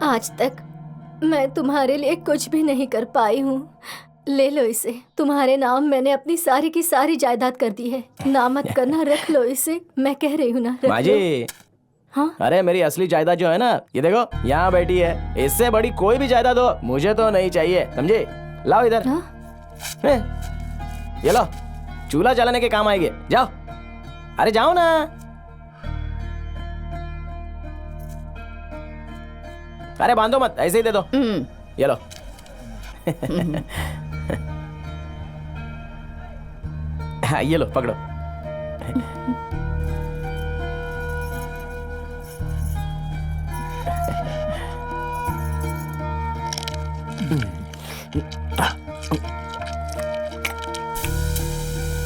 आज तक मैं तुम्हारे लिए कुछ भी नहीं कर पाई हूँ। ले लो इसे, तुम्हारे नाम मैंने अपनी सारी की सारी जायदाद कर दी है। ना मत करना, रख लो इसे, मैं कह रही हूँ ना, रख माँ लो। जी, हाँ? अरे मेरी असली जायदाद जो है ना, ये देखो यहाँ बैठी है। इससे बड़ी कोई भी जायदाद हो मुझे तो नहीं चाहिए, समझे? लाओ इधर। हाँ? ये लो, चूल्हा जलाने के काम आएंगे। जाओ, अरे जाओ ना। अरे बांधो मत, ऐसे ही दे दो। ये लो। हाँ, ये लो, पकड़ो।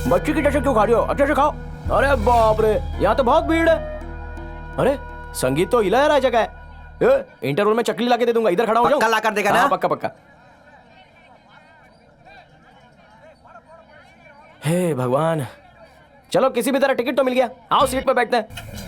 बच्ची की जैसे क्यों खा रही हो? अच्छे से खाओ। अरे बाप रे, यहाँ तो बहुत भीड़ है। अरे संगीत तो हिला रहा जगह है। इंटरवल में चकली ला के दे दूंगा, इधर खड़ा हो जाओ। पक्का ला कर देगा ना? हाँ, पक्का पक्का। हे भगवान, चलो किसी भी तरह टिकट तो मिल गया। आओ सीट पे बैठते हैं।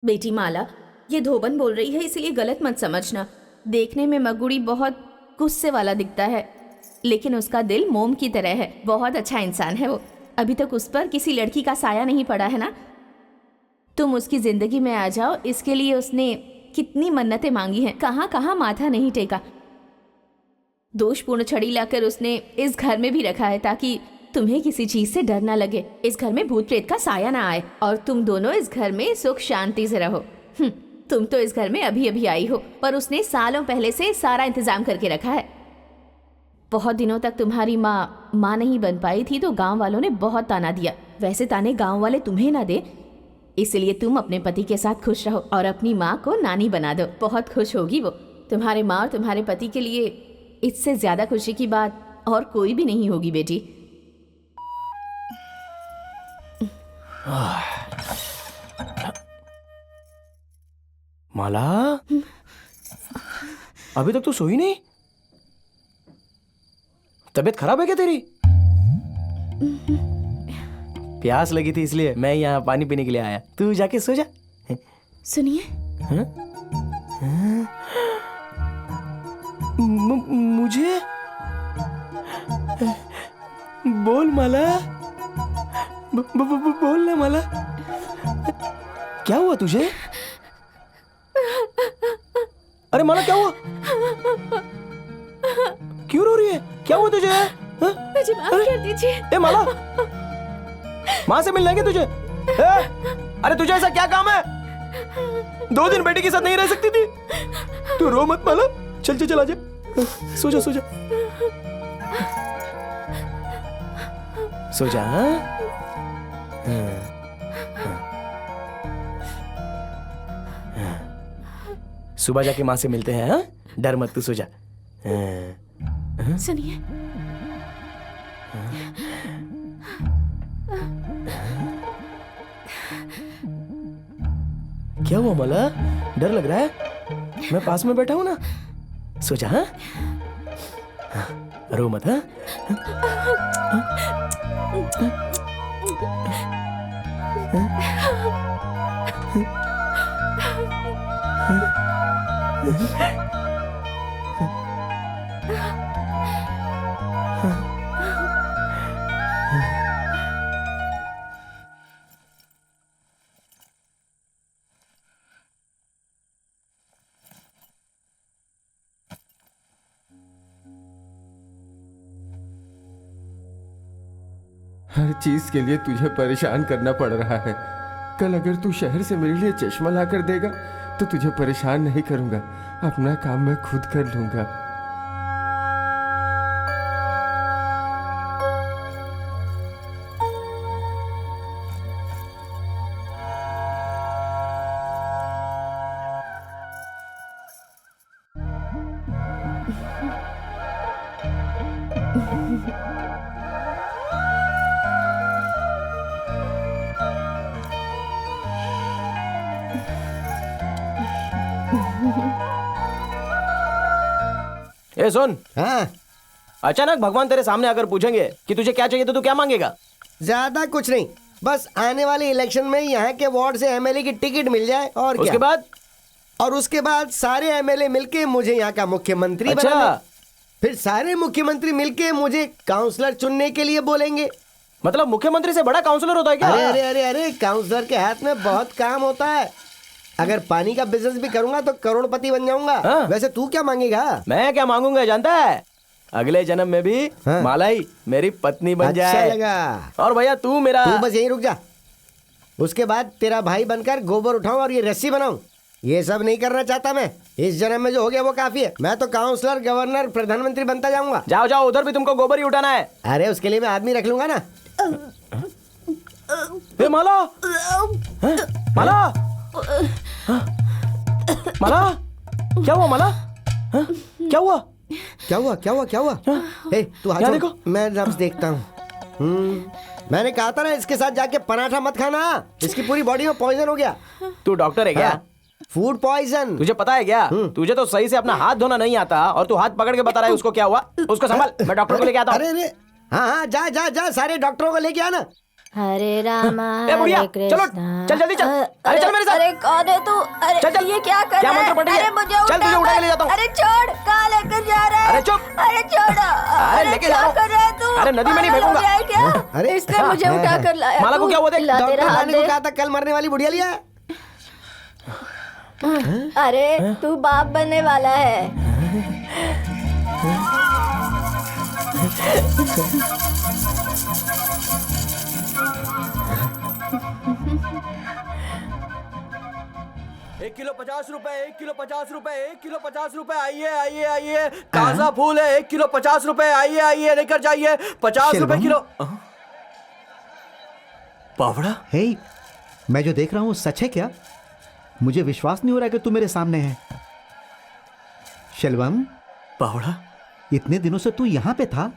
बेटी माला, ये धोबन बोल रही है, इसलिए गलत मत समझना। देखने में मगुड़ी बहुत गुस्से वाला दिखता है, लेकिन उसका दिल मोम की तरह है। बहुत अच्छा इंसान है वो। अभी तक उस पर किसी लड़की का साया नहीं पड़ा है ना। तुम उसकी जिंदगी में आ जाओ, इसके लिए उसने कितनी मन्नतें मांगी हैं, कहाँ कहाँ माथा नहीं टेका। दोषपूर्ण छड़ी लाकर उसने इस घर में भी रखा है ताकि तुम्हें किसी चीज से डर ना लगे, इस घर में भूत प्रेत का साया ना आए और तुम दोनों इस घर में सुख शांति से रहो। तुम तो इस घर में अभी अभी आई हो, पर उसने सालों पहले से सारा इंतजाम करके रखा है। बहुत दिनों तक तुम्हारी माँ नहीं बन पाई थी तो गांव वालों ने बहुत ताना दिया। वैसे ताने गांव वाले तुम्हें ना दे, इसलिए तुम अपने पति के साथ खुश रहो और अपनी माँ को नानी बना दो। बहुत खुश होगी वो। तुम्हारे माँ और तुम्हारे पति के लिए इससे ज्यादा खुशी की बात और कोई भी नहीं होगी बेटी। माला, अभी तक तू सोई नहीं? तबीयत खराब है क्या तेरी? प्यास लगी थी इसलिए मैं यहाँ पानी पीने के लिए आया। तू जाके सो जा। सुनिए, मुझे बोल माला, बोल ना माला, क्या हुआ तुझे? अरे माला, क्या हुआ? क्यों रो रही है? क्या हुआ तुझे? मुझे माफ कर दीजिए। ए माला, माँ से मिलना है क्या तुझे? अरे तुझे ऐसा क्या काम है? 2 दिन बेटी के साथ नहीं रह सकती थी? तू रो मत माला, चल चल चल आजा, सो जा सो जा सो जा। सुबह जाके माँ से मिलते हैं। हाँ, डर मत, तू सो जा। सुनिए, क्या हुआ माला? डर लग रहा है? मैं पास में बैठा हूं ना, सो जा। हाँ, रो मत। हाँ, हर चीज के लिए तुझे परेशान करना पड़ रहा है। कल अगर तू शहर से मेरे लिए चश्मा ला कर देगा तो तुझे परेशान नहीं करूंगा। अपना काम मैं खुद कर लूंगा। ए सुन, हाँ, अचानक भगवान तेरे सामने आकर पूछेंगे कि तुझे क्या चाहिए तो तू क्या मांगेगा? ज्यादा कुछ नहीं, बस आने वाले इलेक्शन में यहाँ के वार्ड से एमएलए की टिकट मिल जाए और उसके क्या? बाद? और उसके बाद सारे एमएलए मिलके मुझे यहाँ का मुख्यमंत्री अच्छा। बनाना। फिर सारे मुख्यमंत्री मिलके मुझे काउंसलर चुनने के लिए बोलेंगे। मतलब मुख्यमंत्री से बड़ा काउंसलर होता है क्या? अरे अरे अरे अरे, काउंसलर के हाथ में बहुत काम होता है। अगर पानी का बिजनेस भी करूंगा तो करोड़पति बन जाऊंगा। हाँ। वैसे तू क्या मांगेगा? मैं क्या मांगूंगा जानता है? अगले जन्म में भी हाँ। मालाई मेरी पत्नी बन अच्छा जाए। लगा। और भैया तू मेरा तू बस यहीं रुक जा। उसके बाद तेरा भाई बनकर गोबर उठाऊं और ये रस्सी बनाऊं। ये सब नहीं करना चाहता मैं। इस जन्म में जो हो गया वो काफी है। मैं तो काउंसलर, गवर्नर, प्रधानमंत्री बनता जाऊंगा। जाओ जाओ, उधर भी तुमको गोबर ही उठाना है। अरे उसके लिए मैं आदमी रख लूंगा ना। ए माला, हैं? माला, माला, क्या हुआ माला? हैं? क्या हुआ? क्या हुआ क्या हुआ क्या हुआ? ए, तू हाथ यहाँ छोड़। देखो। मैं नब्ज देखता हूँ। मैंने कहा था ना इसके साथ जाके पराठा मत खाना। इसकी पूरी बॉडी में पॉइजन हो गया। तू डॉक्टर है क्या? Food poison. तुझे पता है क्या? तुझे तो सही से अपना हाथ धोना नहीं आता और तू हाथ पकड़ के बता रहा है उसको क्या हुआ। उसको संभाल, मैं डॉक्टर को लेके आता हूँ। अरे अरे, हाँ हाँ, जा जा जा, सारे डॉक्टरों को लेके आना। हरे रामा ए बुढ़िया, हरे चलो कृष्णा। चल जल्दी चल। अरे चल मेरे साथ। अरे कौन है तू? अरे चल, चल। ये क्या कर क्या रहा है? मंत्र पढ़ रही है? अरे मुझे चल, तुझे उठा के ले जाता हूँ। अरे छोड़, कहाँ लेकर जा रहा है? अरे चुप। अरे छोड़ो। अरे लेके जा क्या रहा हूँ। कर रहा है तू? अरे नदी में नहीं पागल हो फेंकूंगा। गया है क्या? अरे, इसने मुझे उठा कर लाया। माला को तू क्या हुआ देख? ला डॉक्टर तेरा हाथ लाने को दे। कहा था, कल मरने वाली बुढ़िया लिया है। अरे तू बाप बनने वाला है। एक किलो 50 रुपए, 1 किलो 50 रुपए, 1 किलो 50 रुपए। आइए आइए आइए, ताजा फूल है। 1 किलो 50 रुपए। आइए आइए, लेकर जाइए। 50 रुपए शिल्पम? किलो। पावड़ा, हे, मैं जो देख रहा हूँ सच है क्या? मुझे विश्वास नहीं हो रहा कि तू मेरे सामने है। शिल्पम, पावड़ा, इतने दिनों से तू यहाँ पे था?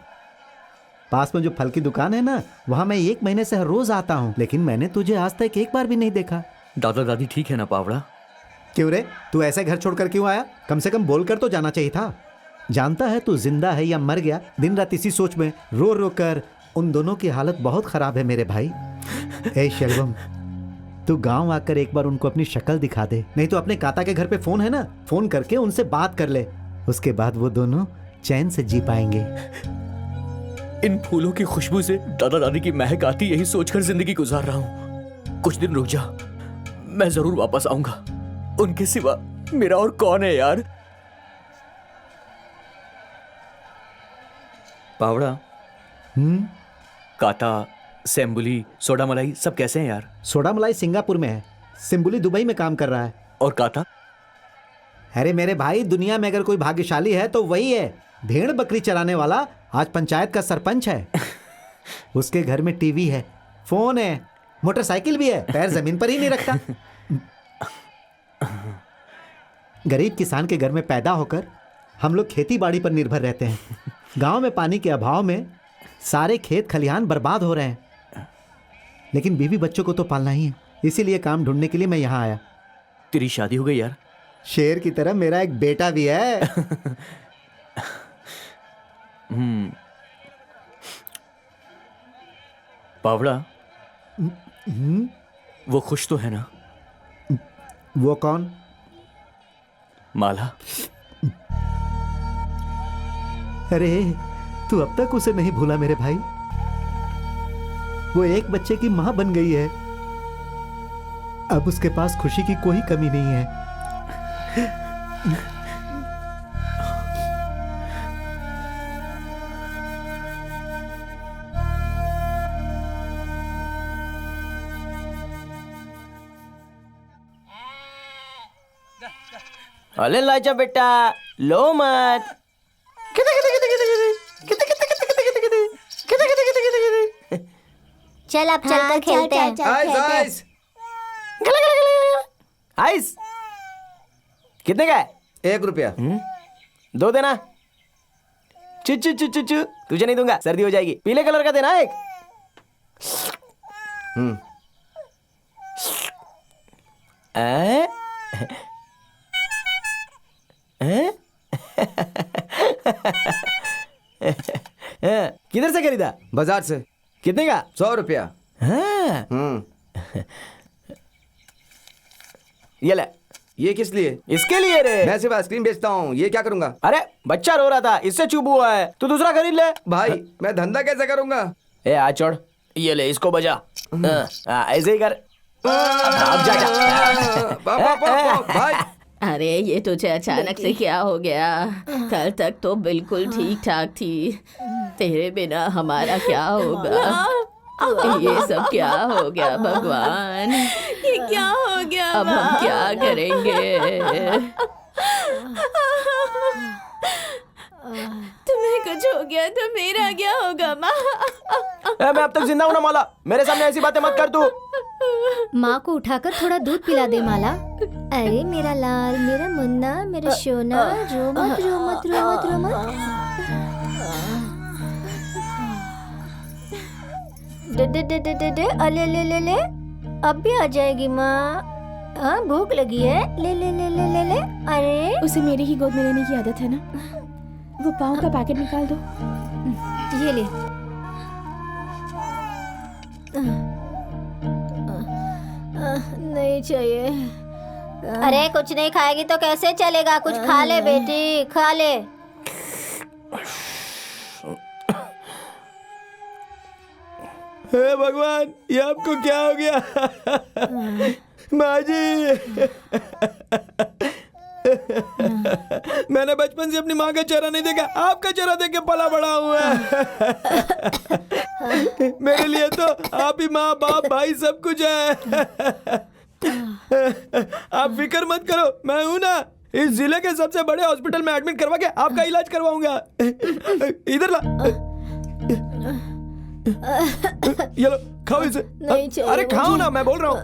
पास में जो फल की दुकान है ना, वहां मैं 1 महीने से हर रोज आता हूँ, लेकिन मैंने तुझे आज तक एक बार भी नहीं देखा। दादा दादी ठीक है ना पावड़ा? क्यों रे, तू ऐसे घर छोड़कर क्यों आया? कम से कम बोलकर तो जाना चाहिए था। जानता है तू जिंदा है या मर गया, दिन रात इसी सोच में रो रो कर। उन दोनों की हालत बहुत खराब है मेरे भाई। ए शिल्पम, तू गांव आकर एक बार उनको अपनी शक्ल दिखा दे, नहीं तो अपने काका के घर पे फोन है ना, फोन करके उनसे बात कर ले। उसके बाद वो दोनों चैन से जी पाएंगे। इन फूलों की खुशबू से दादा दादी की महक आती, यही सोचकर जिंदगी गुजार रहा हूँ। कुछ दिन रुक जा, मैं जरूर वापस आऊंगा। उनके सिवा मेरा और कौन है यार? पावड़ा, काता, सेम्बुली, सोडा मलाई सब कैसे हैं यार? सोडा मलाई सिंगापुर में है, सिम्बुली दुबई में काम कर रहा है। और काता? अरे मेरे भाई, दुनिया में अगर कोई भाग्यशाली है तो वही है। भेड़ बकरी चराने वाला आज पंचायत का सरपंच है। उसके घर में टीवी है, फोन है, मोटरसाइकिल भी है, पैर जमीन पर ही नहीं रखता। गरीब किसान के घर में पैदा होकर हम लोग खेती बाड़ी पर निर्भर रहते हैं। गांव में पानी के अभाव में सारे खेत खलिहान बर्बाद हो रहे हैं, लेकिन बीवी बच्चों को तो पालना ही है। इसीलिए काम ढूंढने के लिए मैं यहाँ आया। तेरी शादी हो गई यार? शेर की तरह मेरा एक बेटा भी है। पावड़ा, वो खुश तो है ना? वो कौन? माला। अरे तू अब तक उसे नहीं भूला मेरे भाई। वो एक बच्चे की मां बन गई है। अब उसके पास खुशी की कोई कमी नहीं है। अले लाचा बेटा, लो मत। चल अब चलकर खेलते हैं। Ice ice. आइस कितने का है? 1 रुपया। 2 देना। चु चु चु चु चु, तुझे नहीं दूंगा, सर्दी हो जाएगी। पीले कलर का देना एक। हैं? हैं? किधर से खरीदा? बाजार से। कितने का? 100 रुपया। हाँ। ये ले। ये किस लिए? इसके लिए रे। मैं सिर्फ आइसक्रीम बेचता हूँ, ये क्या करूँगा? अरे बच्चा रो रहा था, इससे चुप हुआ है, तू दूसरा खरीद ले। भाई मैं धंधा कैसे करूँगा? ए आ छोड़, ये ले, इसको बजा। ऐसे ही कर। अब जा जा। भाई अरे ये तुझे अचानक से क्या हो गया? कल तक तो बिल्कुल ठीक ठाक थी। तेरे बिना हमारा क्या होगा? ये सब क्या हो गया भगवान? ये क्या हो गया? अब हम क्या करेंगे? तुम्हें कुछ हो गया तो मेरा क्या होगा माँ? मैं अब तक जिंदा हूँ ना माला, मेरे सामने ऐसी बातें मत कर तू। माँ को उठाकर थोड़ा दूध पिला दे माला। अरे मेरा लाल, मेरा मुन्ना, मेरा सोना, रो मत रो मत रो मत रो मत। दे दे दे दे दे दे, अले ले ले ले, अब भी आ जाएगी माँ। हाँ भूख लगी है, ले ले ले ले ले ले। अरे उसे मेरी ही गोद में लेने की आदत है ना। वो पाँव का पैकेट निकाल दो। ये ले। नहीं चाहिए। अरे कुछ नहीं खाएगी तो कैसे चलेगा? कुछ खा ले बेटी, खा ले। हे भगवान, ये आपको क्या हो गया? माँ जी, मैंने बचपन से अपनी माँ का चेहरा नहीं देखा, आपका चेहरा देख के पला बड़ा हुआ है। मेरे लिए तो आप ही माँ बाप भाई सब कुछ है। आप फिक्र मत करो, मैं हूं ना। इस जिले के सबसे बड़े हॉस्पिटल में एडमिट करवा के आपका इलाज करवाऊंगा। इधर ला, ये लो, खाओ इसे। नहीं चाहिए अरे खाओ मुझे। ना, मैं बोल रहा हूँ।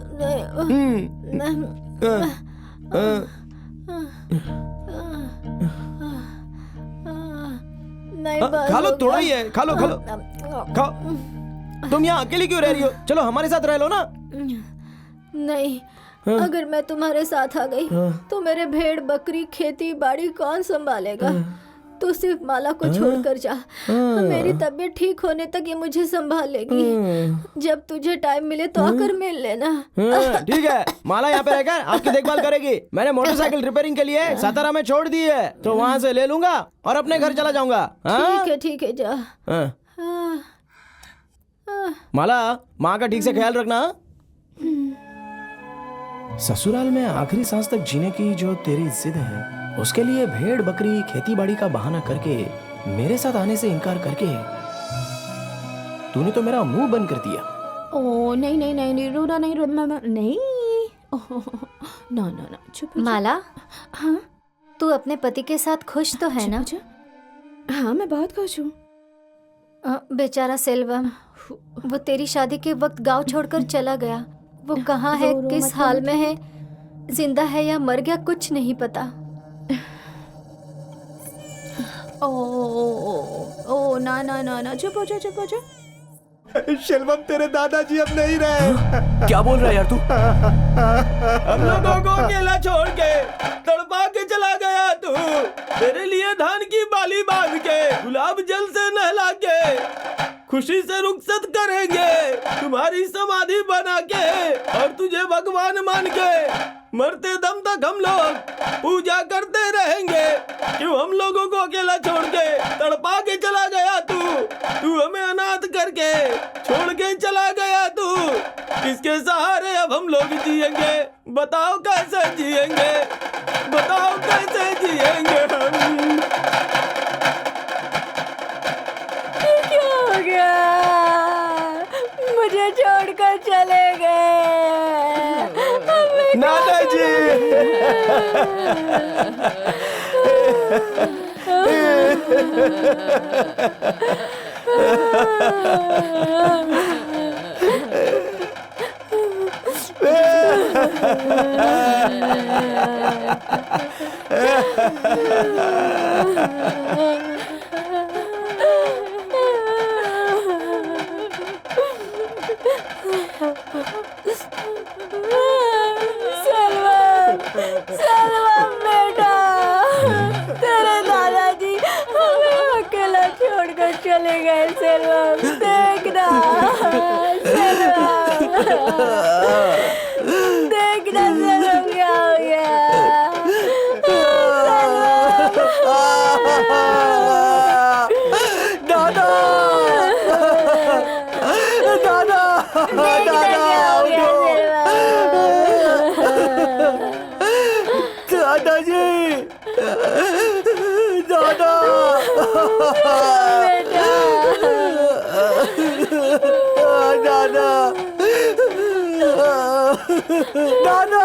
नहीं खा लो, थोड़ा ही है, खा लो खा लो, खाओ। तुम यहाँ अकेली क्यों रह रही हो? चलो हमारे साथ रह लो ना। नहीं, अगर मैं तुम्हारे साथ आ गई तो मेरे भेड़ बकरी खेती बाड़ी कौन संभालेगा? तू सिर्फ माला को छोड़कर जा। मेरी तबीयत ठीक होने तक ये मुझे संभालेगी। जब तुझे टाइम मिले तो आकर मिल लेना। ठीक है, माला यहाँ पे रहकर आपकी देखभाल करेगी। मैंने मोटरसाइकिल रिपेयरिंग के लिए सातारा में छोड़ दी है, तो वहाँ से ले लूंगा और अपने घर चला जाऊंगा। ठीक है जा। माला, माँ का ठीक से ख्याल रखना। ससुराल में आखिरी सांस तक जीने की जो तेरी जिद है, उसके लिए भेड़ बकरी खेती बाड़ी का बहाना करके मेरे साथ आने से इनकार करके तूने तो मेरा मुंह बंद कर दिया। ओ नहीं नहीं नहीं नहीं, रोना नहीं, रोना नहीं। ना ना ना, चुप। माला, हाँ तू अपने पति के साथ खुश तो है ना? हाँ मैं बहुत खुश हूँ। बेचारा सेल्वम, वो तेरी शादी के वक्त गांव छोड़कर चला गया। वो कहाँ है, किस हाल में है, जिंदा है या मर गया, कुछ नहीं पता। ओ ना ना ना ना, चुप हो जा, चुप हो जा। शिल्वम, तेरे दादाजी अब नहीं रहे। क्या बोल रहा है यार तू? हम लोगों को अकेला छोड़ के तड़पा के चला गया तू। तेरे लिए धान की बाली बांध के, गुलाब जल से नहला के, खुशी से रुखसत करेंगे तुम्हारी समाधि बना के, और तुझे भगवान मान के मरते दम तक हम लोग पूजा करते रहेंगे। क्यों हम लोगों को अकेला छोड़ के तड़पा के चला गया तू? तू हमें अनाथ करके छोड़ के चला गया तू। किसके सहारे अब हम लोग जिएंगे? बताओ कैसे जिएंगे? बताओ कैसे जिएंगे हम? क्या हो गया? मुझे छोड़कर चले गए। दादाजी सेल्वम, सेल्वम बेटा, तेरे दादाजी हमें अकेला छोड़कर चले गए। सेल्वम देखना, सेल्वम देखना, सेल्वम क्या हो गया? दादा, दादा, दादाजी, दादा, दादा, दादा,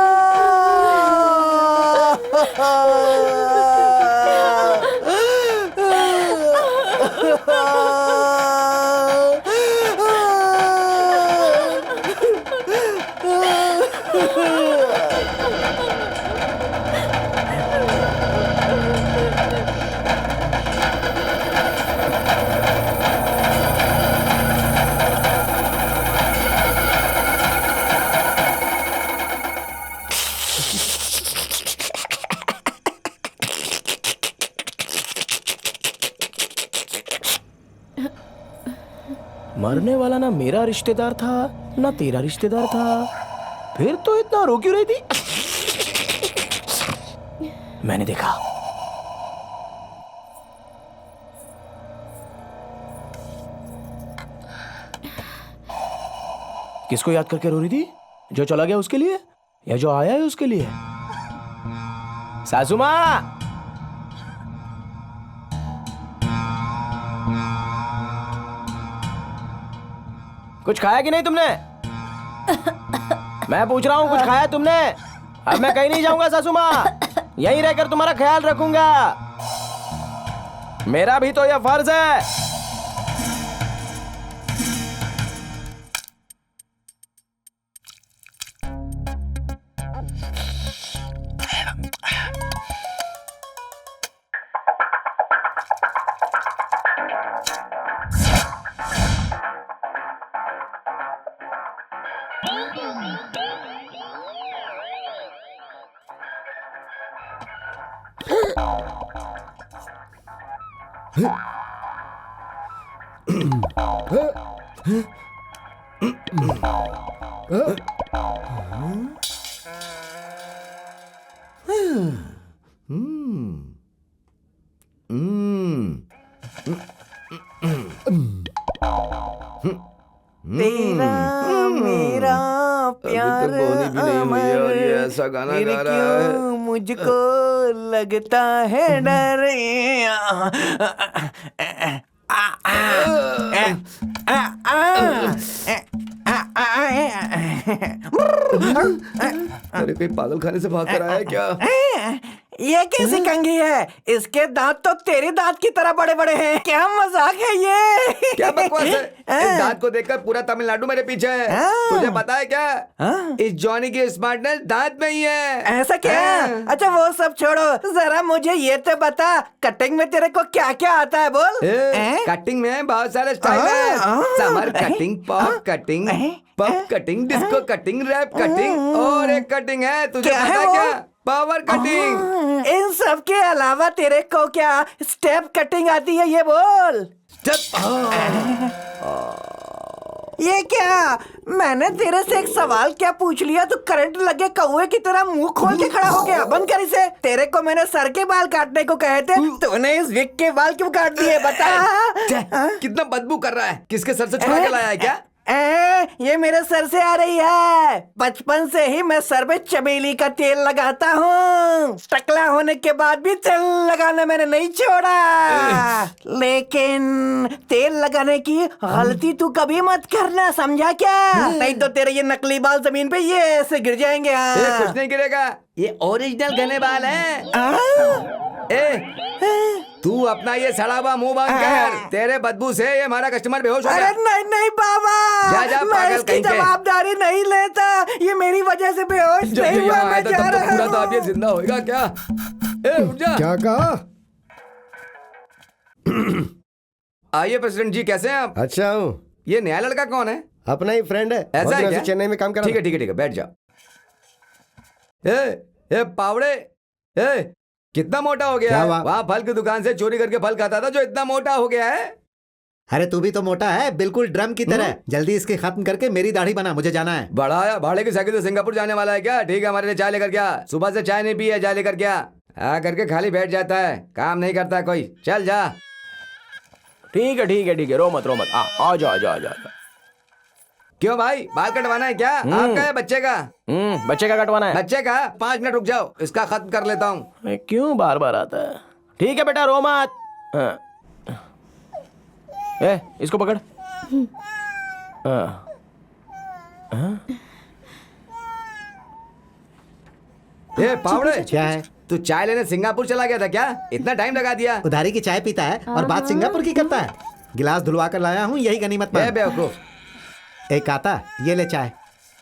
मरने वाला ना मेरा रिश्तेदार था ना तेरा रिश्तेदार था, फिर तो इतना रो क्यों रही थी? मैंने देखा। किसको याद करके रो रही थी? जो चला गया उसके लिए या जो आया है उसके लिए? सासू माँ, कुछ खाया कि नहीं तुमने? मैं पूछ रहा हूँ, कुछ खाया तुमने? अब मैं कहीं नहीं जाऊंगा सासू माँ, यहीं रहकर तुम्हारा ख्याल रखूंगा। मेरा भी तो यह फर्ज है। तेरा मेरा प्यार अभी तक बोनी भी नहीं हुई है और ये ऐसा गाना गा रहा है। मुझको लगता है डर। अरे कोई पागल खाने से भाग कर आया है क्या? ये कैसी कंघी है? इसके दांत तो तेरे दांत की तरह बड़े बड़े हैं। क्या मजाक है ये? क्या बकवास है? इस दांत को देखकर पूरा तमिलनाडु मेरे पीछे है। तुझे पता है क्या? इस जॉनी की स्मार्टनेस दांत में ही है। ऐसा क्या? अच्छा वो सब छोड़ो, जरा मुझे ये तो बता, कटिंग में तेरे को क्या क्या आता है बोल? कटिंग में बहुत सारे स्टाइल है। Summer cutting, pop cutting, pup cutting, disco cutting, rap cutting और एक कटिंग है, तुझे पता है क्या? Power cutting. इन सब के अलावा तेरे को क्या स्टेप कटिंग आती है ये बोल? ये क्या? मैंने तेरे से एक सवाल क्या पूछ लिया, तू करंट लगे कौवे की तरह मुंह खोल के खड़ा हो गया। बंद कर इसे। तेरे को मैंने सर के बाल काटने को कहे थे, तूने इस विक के बाल क्यों काट दिए बता? कितना बदबू कर रहा है। किसके सर से छुड़ा के लाया है क्या? ये मेरे सर से आ रही है। बचपन से ही मैं सर पे चमेली का तेल लगाता हूँ। टकला होने के बाद भी तेल लगाना मैंने नहीं छोड़ा। लेकिन तेल लगाने की गलती तू कभी मत करना, समझा क्या? नहीं तो तेरे ये नकली बाल जमीन पे ये ऐसे गिर जाएंगे। ये कुछ नहीं गिरेगा, ये ओरिजिनल घने बाल है। तू अपना ये सड़ा हुआ मुंह बंद कर, तेरे बदबू से ये हमारा कस्टमर बेहोश हो गया। अरे नहीं नहीं बाबा, जा, मैं पागल इसकी कहीं के। जवाबदारी नहीं लेता। ये मेरी वजह से बेहोश जब नहीं ये हुआ, यहाँ आया मैं था जा तब तो रहा पूरा था, हूँ। अब ये जिंदा होएगा क्या? उठ जा। क्या कहा? आइए प्रेसिडेंट जी, कैसे हैं आप? अच्छा हूँ। ये नया लड़का कौन है? अपना ही फ्रेंड है। ऐसा बहुत है दिनों से क्या? चेन्नई में काम कर रहा ठीक है ठीक है ठीक है, बैठ जाओ। ए पावड़े, ए कितना मोटा हो गया क्या है? हुआ? वहाँ फल की दुकान से चोरी करके फल खाता था जो इतना मोटा हो गया है। अरे तू भी तो मोटा है, बिल्कुल ड्रम की तरह। जल्दी इसके खत्म करके मेरी दाढ़ी बना, मुझे जाना है। बढ़ाया भाड़े की साइकिल से सिंगापुर जाने वाला है क्या? ठीक है, हमारे लिए चाय लेकर क्या? सुबह से चाय नहीं पी है, चाय लेकर क्या? आ करके खाली बैठ जाता है, काम नहीं करता है कोई। चल जा। ठीक है ठीक है ठीक है, रो मत आ जाओ आ जाओ आ जाओ। क्यों भाई, बाल कटवाना है क्या? आपका है बच्चे का? बच्चे का कटवाना है? बच्चे का? 5 मिनट रुक जाओ, इसका खत्म कर लेता हूँ। मैं क्यों बार बार आता है? ठीक है बेटा, रो मत। हाँ। इसको पकड़। हाँ। ए पावड़े, क्या है? तू चाय लेने सिंगापुर चला गया था क्या? इतना टाइम लगा दिया। उधारी की चाय पीता है और बात सिंगापुर की करता है। गिलास धुलवा कर लाया हूँ, यही गनीमत ए पर। बेवकूफ। एक आता, ये ले चाय।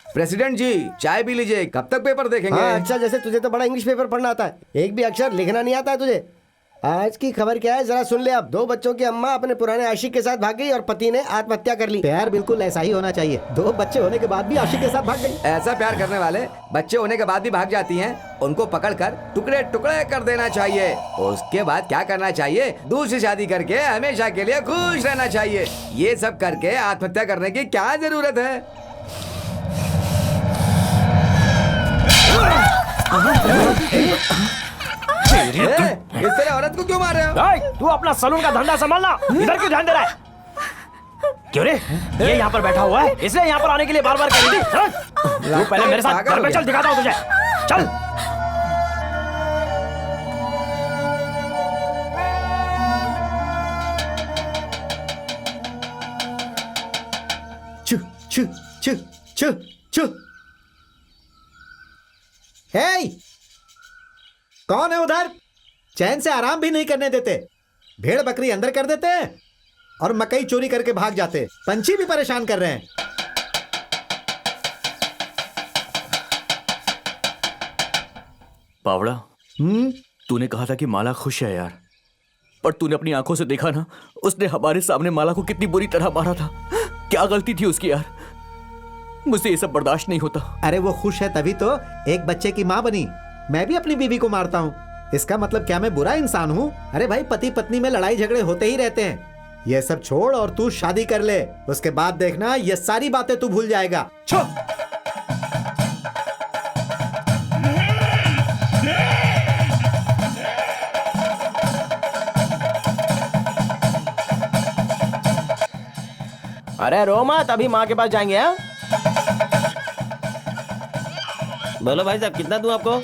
प्रेसिडेंट जी, चाय पी लीजिए, कब तक पेपर देखेंगे? हाँ अच्छा, जैसे तुझे तो बड़ा इंग्लिश पेपर पढ़ना आता है, एक भी अक्षर लिखना नहीं आता है तुझे। आज की खबर क्या है जरा सुन ले। अब 2 बच्चों की अम्मा अपने पुराने आशिक के साथ भाग गई और पति ने आत्महत्या कर ली। प्यार बिल्कुल ऐसा ही होना चाहिए। 2 बच्चे होने के बाद भी आशिक के साथ भाग गई। ऐसा प्यार करने वाले बच्चे होने के बाद भी भाग जाती हैं, उनको पकड़कर टुकड़े टुकड़े कर देना चाहिए। और उसके बाद क्या करना चाहिए? दूसरी शादी करके हमेशा के लिए खुश रहना चाहिए। ये सब करके आत्महत्या करने की क्या जरूरत है? इस तरह औरत को क्यों मार रहे हो? तू अपना सलून का धंधा संभालना, इधर क्यों ध्यान दे रहा है? क्यों रे? ये यहाँ पर बैठा हुआ है, इसलिए यहाँ पर आने के लिए बार बार कह रही थी। तू पहले मेरे साथ घर पे चल, दिखाता हूँ तुझे। चल। छु छु छु छु छु। हे, कौन है उधर? चैन से आराम भी नहीं करने देते। भेड़ बकरी अंदर कर देते हैं और मकई चोरी करके भाग जाते। पंछी भी परेशान कर रहे हैं। पावड़ा, तूने कहा था कि माला खुश है यार, पर तूने अपनी आंखों से देखा ना, उसने हमारे सामने माला को कितनी बुरी तरह मारा था। क्या गलती थी उसकी यार, मुझसे ये सब बर्दाश्त नहीं होता। अरे वो खुश है तभी तो एक बच्चे की माँ बनी। मैं भी अपनी बीवी को मारता हूँ, इसका मतलब क्या मैं बुरा इंसान हूँ? अरे भाई, पति पत्नी में लड़ाई झगड़े होते ही रहते हैं। ये सब छोड़ और तू शादी कर ले, उसके बाद देखना ये सारी बातें तू भूल जाएगा। छो। अरे रो मत, अभी माँ के पास जाएंगे। हाँ? बोलो भाई साहब, कितना दूं आपको?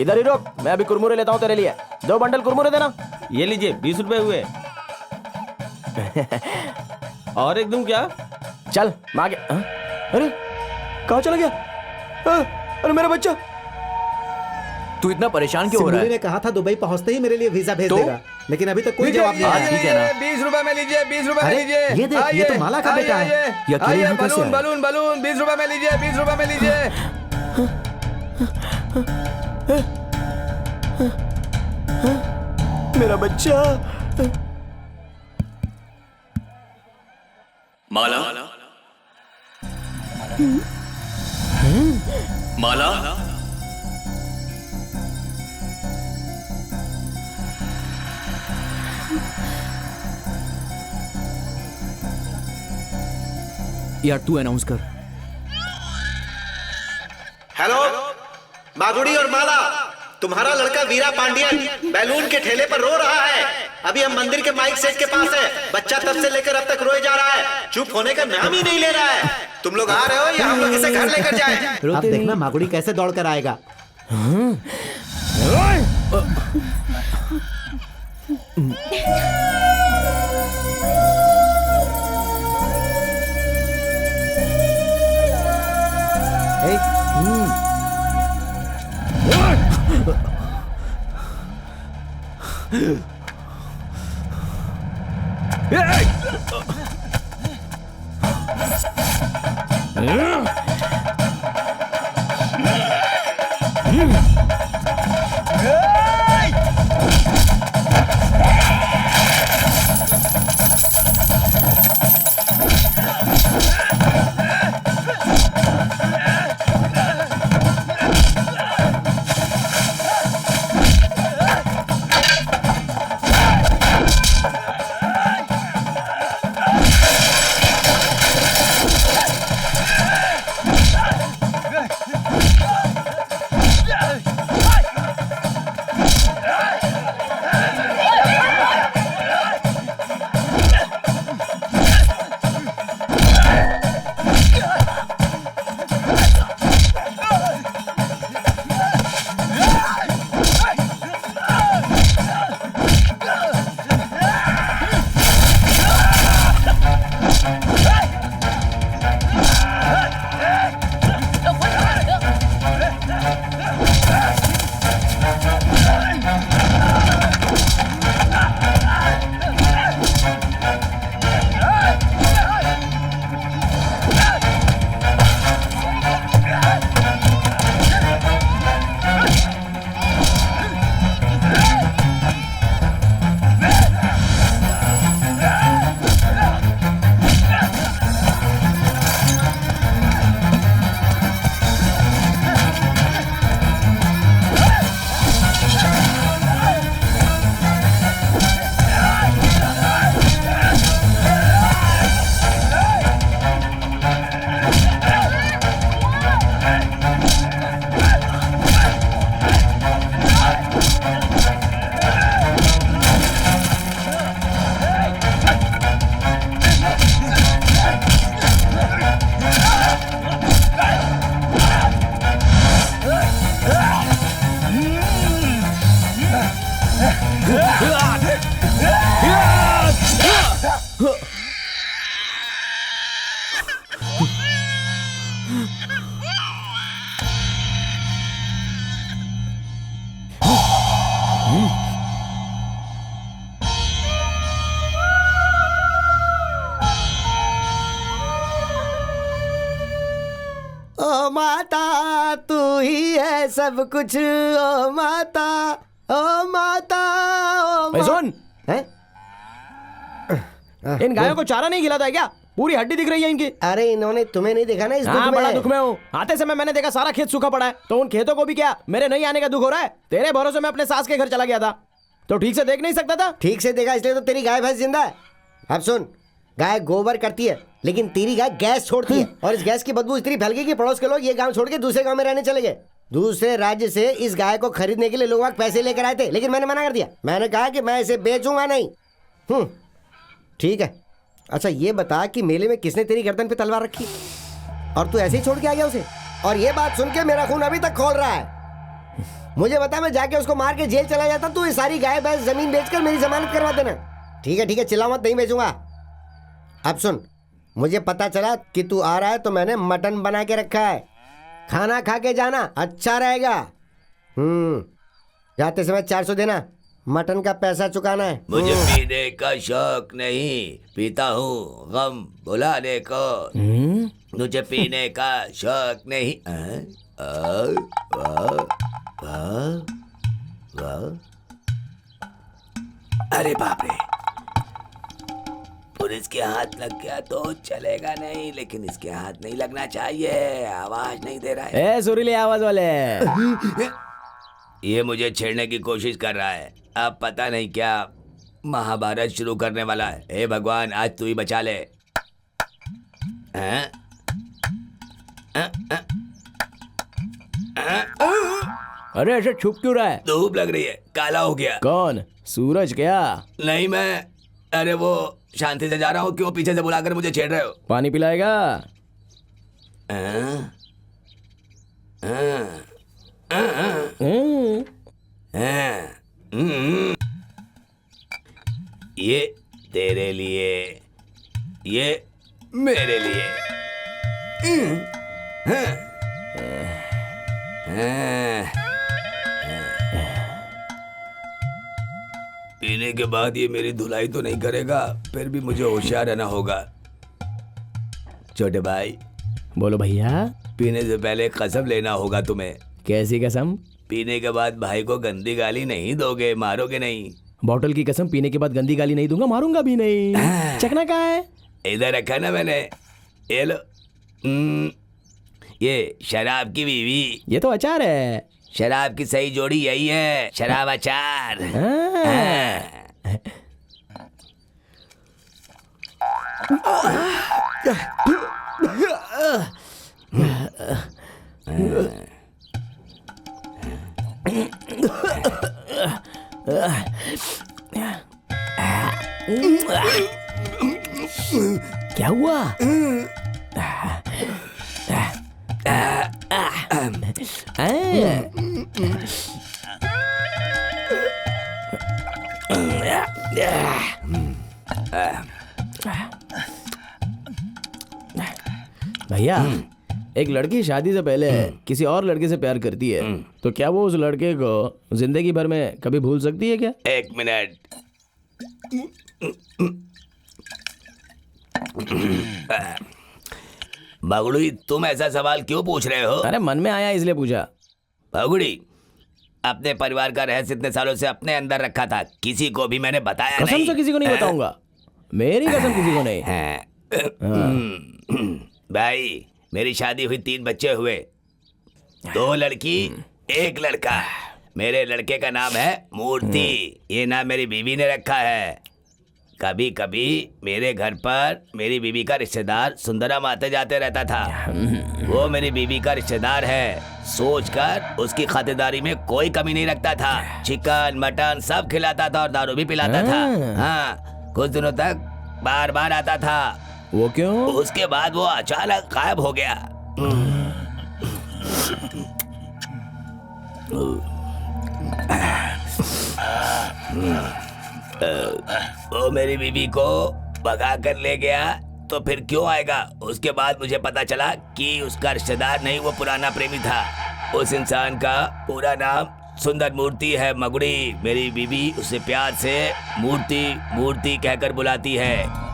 इधर ही रुक, मैं अभी कुरमुरे लेता हूँ तेरे लिए। 2 बंडल कुरमुरे देना। ये लीजिए, 20 रुपए हुए। और एक दूं क्या? चल माँ के। हाँ? अरे कहाँ चला गया? अरे मेरा बच्चा। तू इतना परेशान क्यों हो रहा सिंधुली है? ने कहा था दुबई पहुंचते ही मेरे लिए वीजा भेज तो? देगा, लेकिन अभी तक कोई जवाब नहीं आया। ठीक है ना? 20 रुपए में लीजिए, 20 रुपए में अरे, लीजिए। ये देख, ये तो माला का बेटा है। ये अकेले यहाँ कैसे बलून आया? बलून बलून 20 रुपए में लीजिए, 20 रुपए में लीजिए। मेरा बच्चा। माला, माला, यार तू अनाउंस कर। हेलो माधुरी और माला, तुम्हारा लड़का वीरा पांडियन बैलून के ठेले पर रो रहा है। अभी हम मंदिर के माइक सेट के पास है। बच्चा तब से लेकर अब तक रोए जा रहा है, चुप होने का नाम ही नहीं ले रहा है। तुम लोग आ रहे हो या हम लोग इसे घर लेकर जाएं? अब देखना मागुड़ी कैसे दौड़ कर आएगा। ओ माता तू ही है सब कुछ, ओ माता, ओ माता, ओ भाई सुन, हैं? इन गायों को चारा नहीं खिलाता है क्या? पूरी हड्डी दिख रही है इनकी। अरे इन्होंने तुम्हें नहीं देखा ना इस दुख हाँ, में? बड़ा दुख में हूँ। आते समय मैंने देखा सारा खेत सूखा पड़ा है, तो उन खेतों को भी क्या मेरे नहीं आने का दुख हो रहा है? तेरे भरोसे में अपने सास के घर चला गया था, तो ठीक से देख नहीं सकता था? ठीक से देखा इसलिए तो तेरी गाय भैंस जिंदा है। अब सुन, गाय गोबर करती है लेकिन तेरी गाय गैस छोड़ती है, और इस गैस की बदबू इतनी फैल गई कि पड़ोस के लोग ये गांव छोड़ के दूसरे गांव में रहने चले गए। दूसरे राज्य से इस गाय को खरीदने के लिए लोग पैसे लेकर आए थे, लेकिन मैंने मना कर दिया। मैंने कहा कि मैं इसे बेचूंगा नहीं। ठीक है। अच्छा ये बता कि मेले में किसने तेरी गर्दन पे तलवार रखी और तू ऐसे ही छोड़ के आ गया उसे? और ये बात सुन के मेरा खून अभी तक खौल रहा है। मुझे बता, मैं जाके उसको मार के जेल चला जाता, तू ये सारी गाय भैंस जमीन बेचकर मेरी जमानत करवा देना। ठीक है चिल्ला मत, नहीं बेचूंगा। अब सुन, मुझे पता चला कि तू आ रहा है तो मैंने मटन बना के रखा है, खाना खा के जाना, अच्छा रहेगा। जाते समय 400 देना, मटन का पैसा चुकाना है। मुझे पीने का शौक नहीं, पीता हूँ गम भुलाने को। मुझे पीने का शौक नहीं। अरे बाप रे, पुलिस के हाथ लग गया तो चलेगा नहीं, लेकिन इसके हाथ नहीं लगना चाहिए। आवाज नहीं दे रहा है। ए सुरीली आवाज वाले, ये मुझे छेड़ने की कोशिश कर रहा है। अब पता नहीं क्या महाभारत शुरू करने वाला है। हे भगवान, आज तू ही बचा ले। अरे ऐसे छुप क्यों रहा है? धूप लग रही है, काला हो गया। कौन? सूरज क्या? नहीं मैं, अरे वो शांति से जा रहा हूँ, क्यों पीछे से बुलाकर मुझे छेड़ रहे हो? पानी पिलाएगा? ये तेरे लिए, ये मेरे लिए। पीने के बाद ये मेरी धुलाई तो नहीं करेगा, फिर भी मुझे होशियार रहना होगा। छोटे भाई। बोलो भैया। पीने से पहले कसम लेना होगा तुम्हें। कैसी कसम? पीने के बाद भाई को गंदी गाली नहीं दोगे, मारोगे नहीं। बॉटल की कसम, पीने के बाद गंदी गाली नहीं दूंगा, मारूंगा भी नहीं। चखना कहाँ है? इधर रखा ना मैंने, ये लो। ये शराब की बीवी। ये तो अचार है। शराब की सही जोड़ी यही है, शराब अचार। क्या हुआ? भैया, एक लड़की शादी से पहले किसी और लड़के से प्यार करती है, तो क्या वो उस लड़के को जिंदगी भर में कभी भूल सकती है क्या? एक मिनट। भगुड़ी, तुम ऐसा सवाल क्यों पूछ रहे हो? अरे मन में आया इसलिए पूछा। भगुड़ी, अपने परिवार का रहस्य इतने सालों से अपने अंदर रखा था, किसी को भी मैंने बताया नहीं। कसम से किसी को नहीं बताऊंगा, मेरी कसम किसी को नहीं। भाई, मेरी शादी हुई, 3 बच्चे हुए, 2 लड़की 1 लड़का। मेरे लड़के का नाम है मूर्ति, ये नाम मेरी बीवी ने रखा है। कभी कभी मेरे घर पर मेरी बीवी का रिश्तेदार सुंदरम आते जाते रहता था। वो मेरी बीवी का रिश्तेदार है सोचकर उसकी खातिरदारी में कोई कमी नहीं रखता था। चिकन मटन सब खिलाता था और दारू भी पिलाता था। हाँ, कुछ दिनों तक बार बार आता था। वो क्यों? उसके बाद वो अचानक गायब हो गया। वो मेरी बीवी को भगा कर ले गया, तो फिर क्यों आएगा? उसके बाद मुझे पता चला कि उसका रिश्तेदार नहीं, वो पुराना प्रेमी था। उस इंसान का पूरा नाम सुंदर मूर्ति है। मगुड़ी, मेरी बीवी उसे प्यार से मूर्ति मूर्ति कहकर बुलाती है।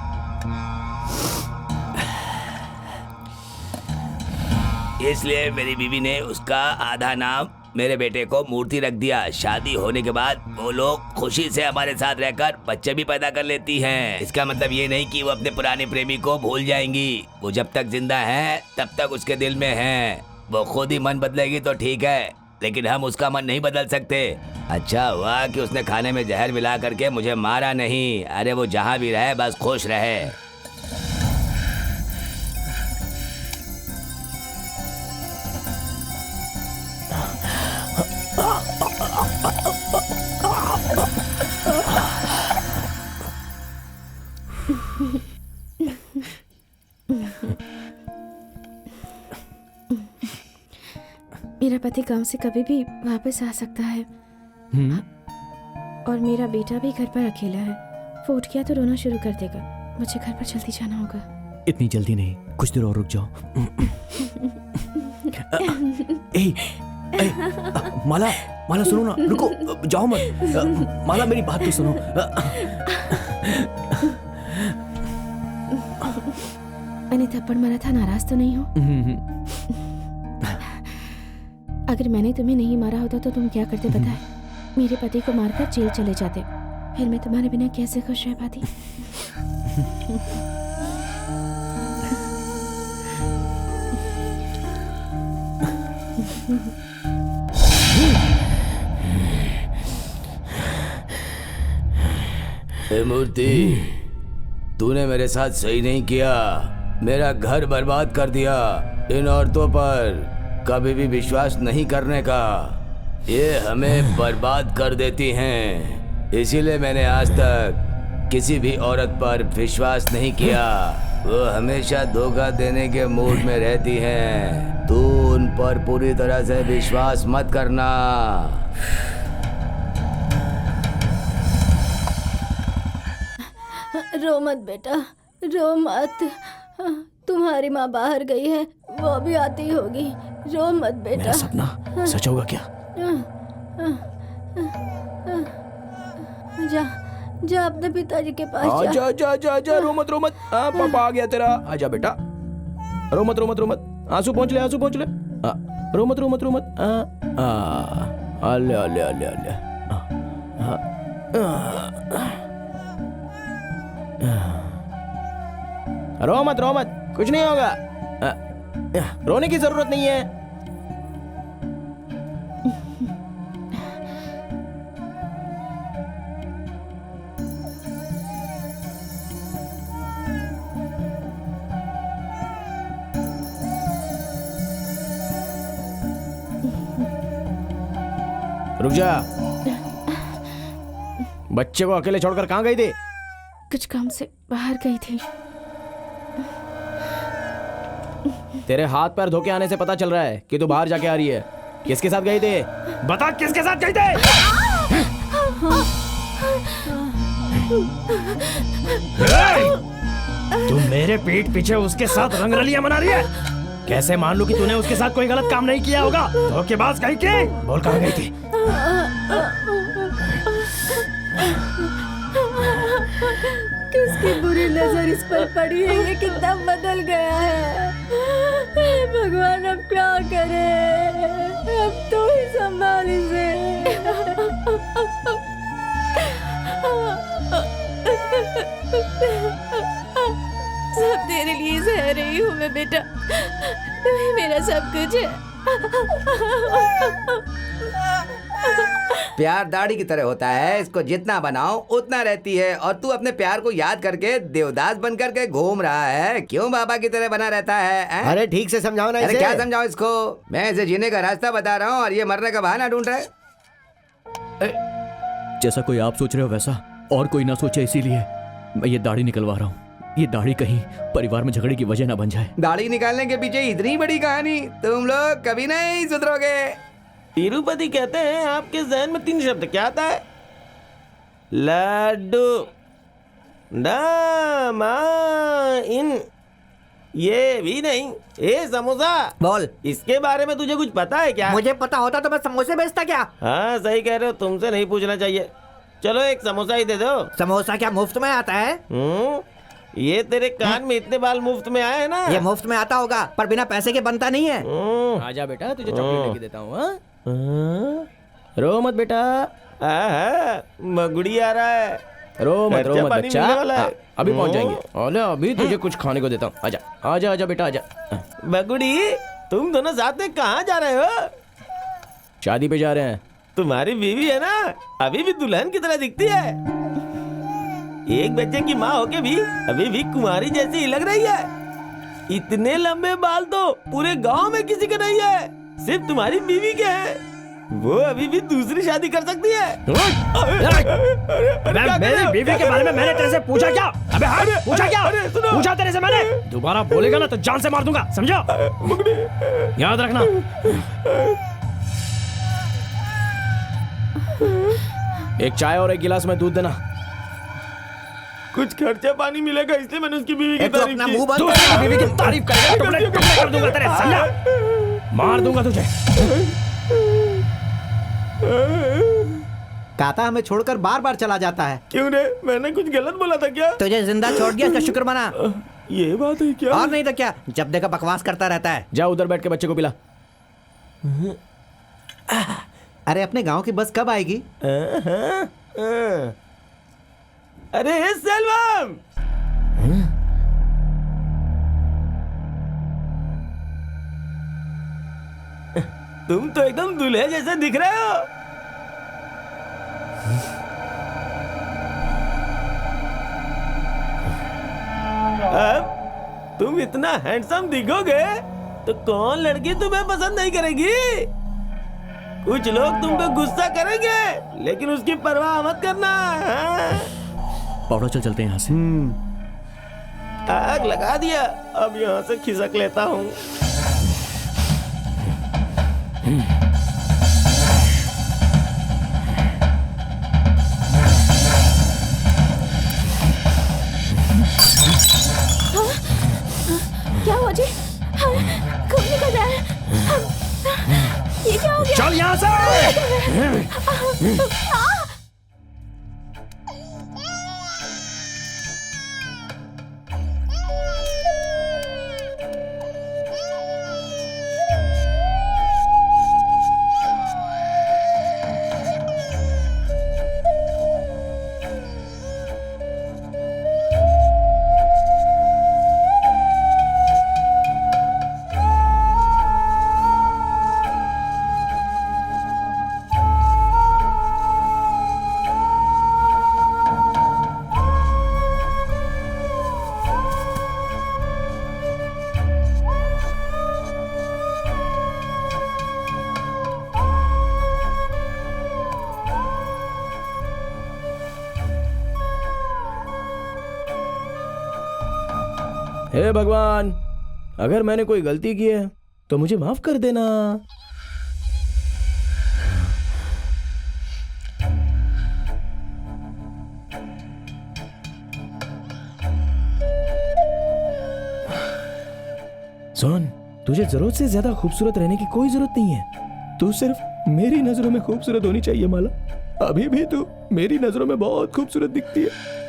इसलिए मेरी बीवी ने उसका आधा नाम मेरे बेटे को मूर्ति रख दिया। शादी होने के बाद वो लोग खुशी से हमारे साथ रहकर बच्चे भी पैदा कर लेती हैं। इसका मतलब ये नहीं कि वो अपने पुराने प्रेमी को भूल जाएंगी। वो जब तक जिंदा है तब तक उसके दिल में है। वो खुद ही मन बदलेगी तो ठीक है, लेकिन हम उसका मन नहीं बदल सकते। अच्छा हुआ कि उसने खाने में जहर मिला करके मुझे मारा नहीं। अरे वो जहाँ भी रहे बस खुश रहे। मेरा पति गांव से कभी भी वापस आ सकता है और मेरा बेटा भी घर पर अकेला है। वो उठ गया तो रोना शुरू कर देगा। मुझे घर पर जल्दी जाना होगा। इतनी जल्दी नहीं, कुछ देर और रुक जाओ। माला, माला सुनो ना, रुको, जाओ मत। माला मेरी बात तो सुनो। मैंने थप्पड़ मारा था, नाराज तो नहीं हो? अगर मैंने तुम्हें नहीं मारा होता तो तुम क्या करते पता है? मेरे पति को मारकर जेल चले जाते। फिर मैं तुम्हारे बिना कैसे खुश रह पाती? मूर्ति, तूने मेरे साथ सही नहीं किया। मेरा घर बर्बाद कर दिया। इन औरतों पर कभी भी विश्वास नहीं करने का। ये हमें बर्बाद कर देती हैं। इसीलिए मैंने आज तक किसी भी औरत पर विश्वास नहीं किया। वो हमेशा धोखा देने के मूड में रहती हैं। तू उन पर पूरी तरह से विश्वास मत करना। रो मत बेटा, रो मत। तुम्हारी माँ बाहर गई है, वो भी आती होगी। रो मत बेटा। मेरा सपना सच होगा क्या? जा जा अपने पिताजी के पास जा। जा जा जा जा, रो मत रो मत। पापा आ गया तेरा। आजा बेटा, रो मत रो मत रो मत। आंसू पहुंच ले, आंसू पहुंच ले। रो मत रो मत रो मत। अले अले अले अले। रो मत रो मत, कुछ नहीं होगा। रोने की जरूरत नहीं है। रुक जा। बच्चे को अकेले छोड़कर कहाँ गई थी? कुछ काम से बाहर गई थी। तेरे हाथ पैर धोके आने से पता चल रहा है कि तू बाहर जाके आ रही है। किसके साथ गई थी? बता, किसके साथ गई थी? तू मेरे पीठ पीछे उसके साथ रंगरलियां मना रही है? कैसे मान लूं कि तूने उसके साथ कोई गलत काम नहीं किया होगा? धोखेबाज कहीं के। बोल कहाँ गई थी? किसकी बुरी नजर इस पर पड़ी है? ये कितना बदल गया है। हे भगवान, अब क्या करे? अब तो ही संभाल इसे। सब तेरे लिए सह रही हूँ मैं बेटा। तू ही मेरा सब कुछ है। प्यार दाढ़ी की तरह होता है, इसको जितना बनाओ उतना रहती है। और तू अपने प्यार को याद करके देवदास बन करके घूम रहा है। क्यों बाबा की तरह बना रहता है? अरे ठीक से समझाओ ना इसे। अरे क्या समझाओ इसको? मैं इसे जीने का रास्ता बता रहा हूँ और ये मरने का बहाना ढूंढ रहा है। जैसा कोई आप सोच रहे हो वैसा और कोई ना सोचे, इसीलिए मैं ये दाढ़ी निकलवा रहा हूँ। ये दाढ़ी कहीं परिवार में झगड़े की वजह ना बन जाए। दाढ़ी निकालने के पीछे इतनी बड़ी कहानी, तुम लोग कभी नहीं सुधरोगे। तिरुपति कहते हैं आपके जहन में 3 शब्द क्या आता है? लड्डू, इन, ये भी नहीं, ये समोसा। बोल, इसके बारे में तुझे कुछ पता है क्या? मुझे पता होता तो मैं समोसे बेचता क्या? हाँ सही कह रहे हो, तुमसे नहीं पूछना चाहिए। चलो एक समोसा ही दे दो। समोसा क्या मुफ्त में आता है? ये तेरे कान में इतने बाल मुफ्त में आए हैं ना? ये मुफ्त में आता होगा पर बिना पैसे के बनता नहीं है। आजा बेटा, तुझे चॉकलेट लेके देता हूँ। रो मत बेटा। मगुड़ी आ रहा है। रो मत बच्चा। अभी पहुंच जाएंगे। ओले, अभी तुझे कुछ खाने को देता हूँ। आजा आजा आजा बेटा, आजा। मगुड़ी, तुम दोनों साथ में कहाँ जा रहे हो? शादी पे जा रहे हैं। तुम्हारी बीवी है ना, अभी भी दुल्हन की तरह दिखती है। एक बच्चे की माँ होके भी अभी भी कुंवारी जैसी ही लग रही है। इतने लंबे बाल तो पूरे गांव में किसी के नहीं है, सिर्फ तुम्हारी बीवी के हैं। वो अभी भी दूसरी शादी कर सकती है। मेरी बीवी के बारे में मैंने तेरे से पूछा क्या? अबे हाँ, पूछा क्या? पूछा तेरे से मैंने? दोबारा बोलेगा ना तो जान से मार दूंगा, समझो? याद रखना। एक चाय और एक गिलास में दूध देना। कुछ खर्चा पानी मिलेगा, इसलिए मैंने उसकी बीवी की तारीफ की। मुंह बंद कर। बीवी की तारीफ करेगा, टुकड़े टुकड़े कर दूंगा तेरे, समझा? मार दूंगा तुझे। काता हमें छोड़कर बार बार चला जाता है। क्यों रे? मैंने कुछ गलत बोला था क्या? तुझे जिंदा छोड़ दिया, इसका शुक्र मना। ये बात है क्या? और नहीं तो क्या, जब देखा बकवास करता रहता है। जा उधर बैठ के बच्चे को पिला। अरे अपने गांव की बस कब आएगी? अरे सेल्वम, तुम तो एकदम दूल्हे जैसे दिख रहे हो। अब तुम इतना हैंडसम दिखोगे तो कौन लड़की तुम्हें पसंद नहीं करेगी? कुछ लोग तुम पे गुस्सा करेंगे, लेकिन उसकी परवाह मत करना। हाँ? पाउडा चल चलते हैं यहाँ से। आग लगा दिया, अब यहाँ से खिसक लेता हूँ। क्या हुआ जी? खून निकल रहा है। ये क्या हो गया? चल यहाँ से। हे भगवान, अगर मैंने कोई गलती की है तो मुझे माफ कर देना। सोन, तुझे जरूरत से ज्यादा खूबसूरत रहने की कोई जरूरत नहीं है। तू सिर्फ मेरी नजरों में खूबसूरत होनी चाहिए माला। अभी भी तू मेरी नजरों में बहुत खूबसूरत दिखती है।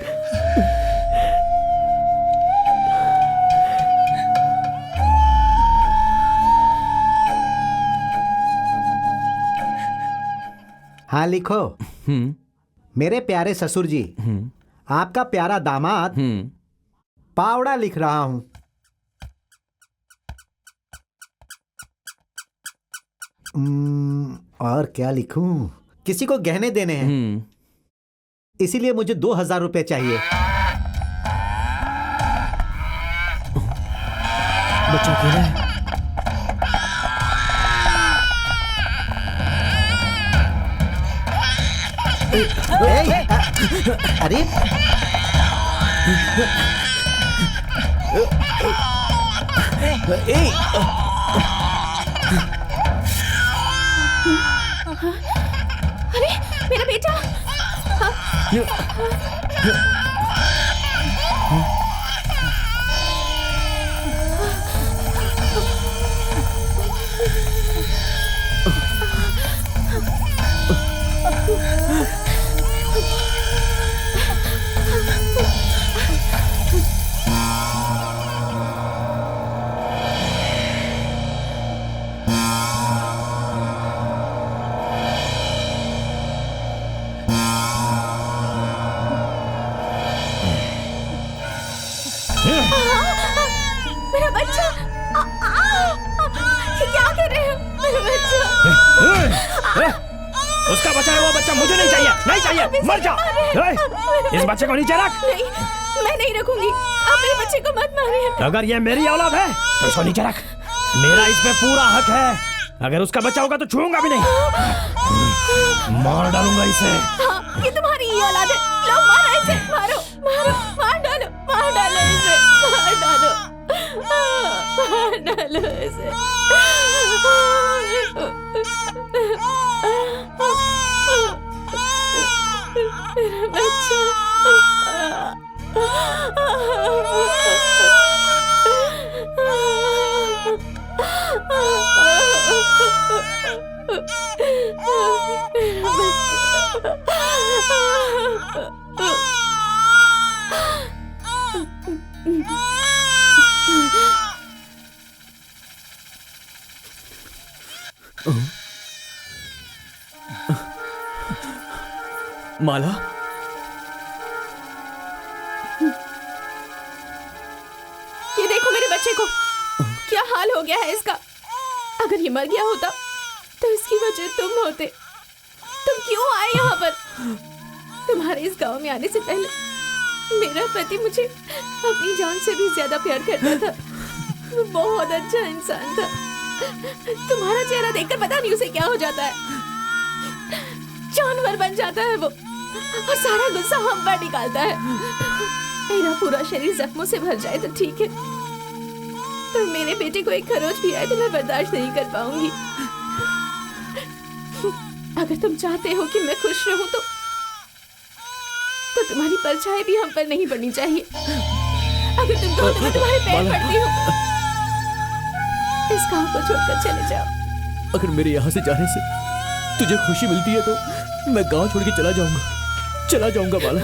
हाँ लिखो। मेरे प्यारे ससुर जी, आपका प्यारा दामाद पावड़ा लिख रहा हूं। और क्या लिखूं? किसी को गहने देने हैं, इसीलिए मुझे 2000 रुपए चाहिए। बच्चा अकेला है। अरे अरे मेरा बेटा। मेरा बच्चा। ये क्या कर रहे हो? मेरा बच्चा। उसका बचाया हुआ बच्चा मुझे नहीं चाहिए, नहीं चाहिए, मर जा। इस बच्चे को नीचे रख। नहीं, मैं नहीं रखूंगी। आप मेरे बच्चे को मत मारिए। अगर ये मेरी औलाद है तो इसको नीचे रख। मेरा इस पे पूरा हक है। अगर उसका बच्चा होगा तो छूऊंगा भी नहीं, मार डालूंगा इसे। हाँ, ये तुम्हारी ही औलाद है। लो मारो इसे, मारो मारो, मार डालो, मार डालो इसे, मार डालो, मार डालो इसे। मेरा बच्चा। माला, ये देखो मेरे बच्चे को, क्या हाल हो गया है इसका। अगर ये मर गया होता तो इसकी वजह तुम होते। तुम क्यों आए यहाँ पर? तुम्हारे इस गांव में आने से पहले मेरा पति मुझे अपनी जान से भी ज्यादा प्यार करता था। वो बहुत अच्छा इंसान था। तुम्हारा चेहरा देखकर पता नहीं उसे क्या हो जाता है, जानवर बन जाता है वो और सारा गुस्सा हम पर निकालता है। मेरा पूरा शरीर जख्मों से भर जाए तो ठीक है, पर मेरे बेटे को एक खरोच भी आए तो मैं बर्दाश्त नहीं कर पाऊंगी। अगर तुम चाहते हो कि मैं खुश रहूं तो तुम्हारी परछाई भी हम पर नहीं पड़नी चाहिए। अगर तुम कहो तो मैं तुम्हारे पैर पड़ती हूँ। इस गांव को छोड़कर चले जाओ। अगर मेरे यहाँ से जाने से तुझे खुशी मिलती है तो मैं गांव छोड़ के चला जाऊंगा बाला।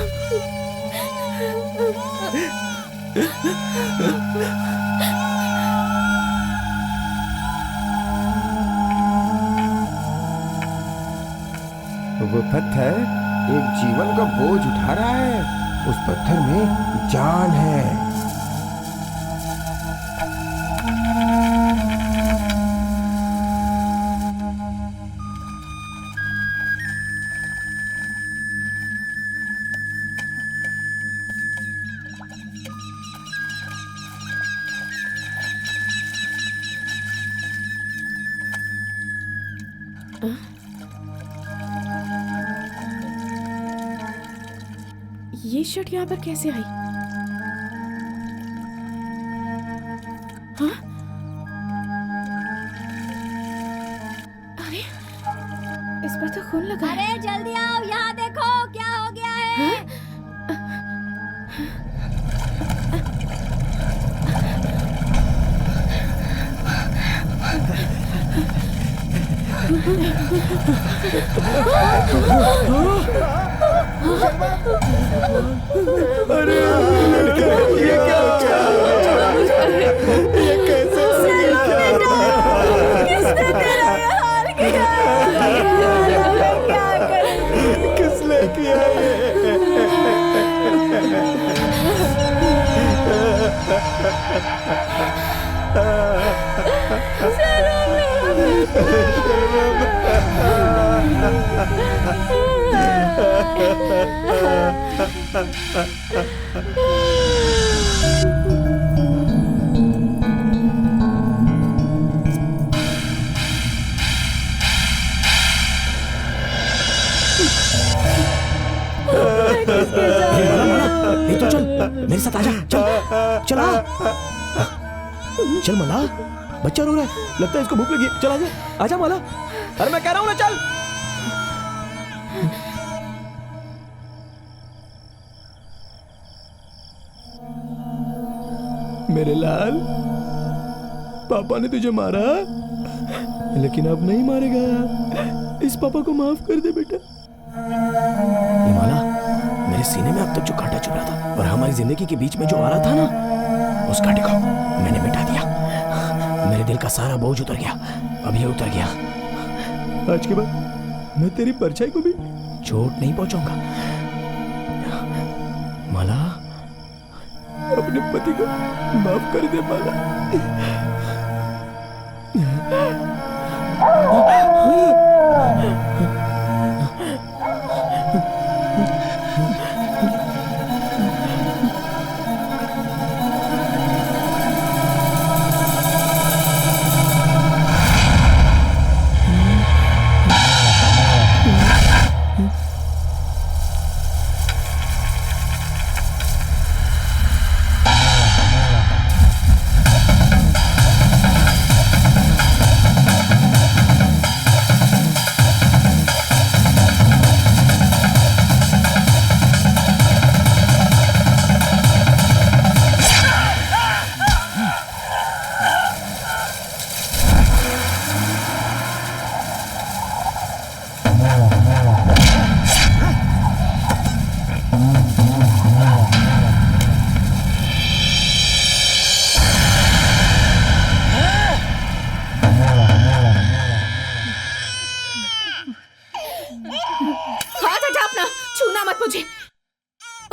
वो पत्थर एक जीवन का बोझ उठा रहा है। उस पत्थर में जान है। ये शर्ट यहाँ पर कैसे आई? हाँ? अरे इस पर तो खून लगा है। अरे जल्दी आओ, यहाँ देखो क्या हो गया है। अरे ये क्या हो गया? ये कैसे हो गया? किसने तेरा ये हाल किया? मैं क्या करूं? किसने किया नहीं तो चल मेरे साथ आजा। चल चल माला, बच्चा रो रहा है, लगता है इसको भूख लगी है। चल आजा, आजा माला। अरे मैं कह रहा हूँ ना चल। मेरे लाल, पापा ने तुझे मारा लेकिन अब नहीं मारेगा। इस पापा को माफ कर दे बेटा। ये माला, मेरे सीने में अब तक जो कांटा चुभ रहा था और हमारी जिंदगी के बीच में जो आ रहा था ना, उस कांटे को मैंने मिटा दिया। मेरे दिल का सारा बोझ उतर गया। अब ये उतर गया। आज के बाद मैं तेरी परछाई को भी चोट नहीं पहुंचाऊंगा। माला, अपने पति को माफ कर दे माला।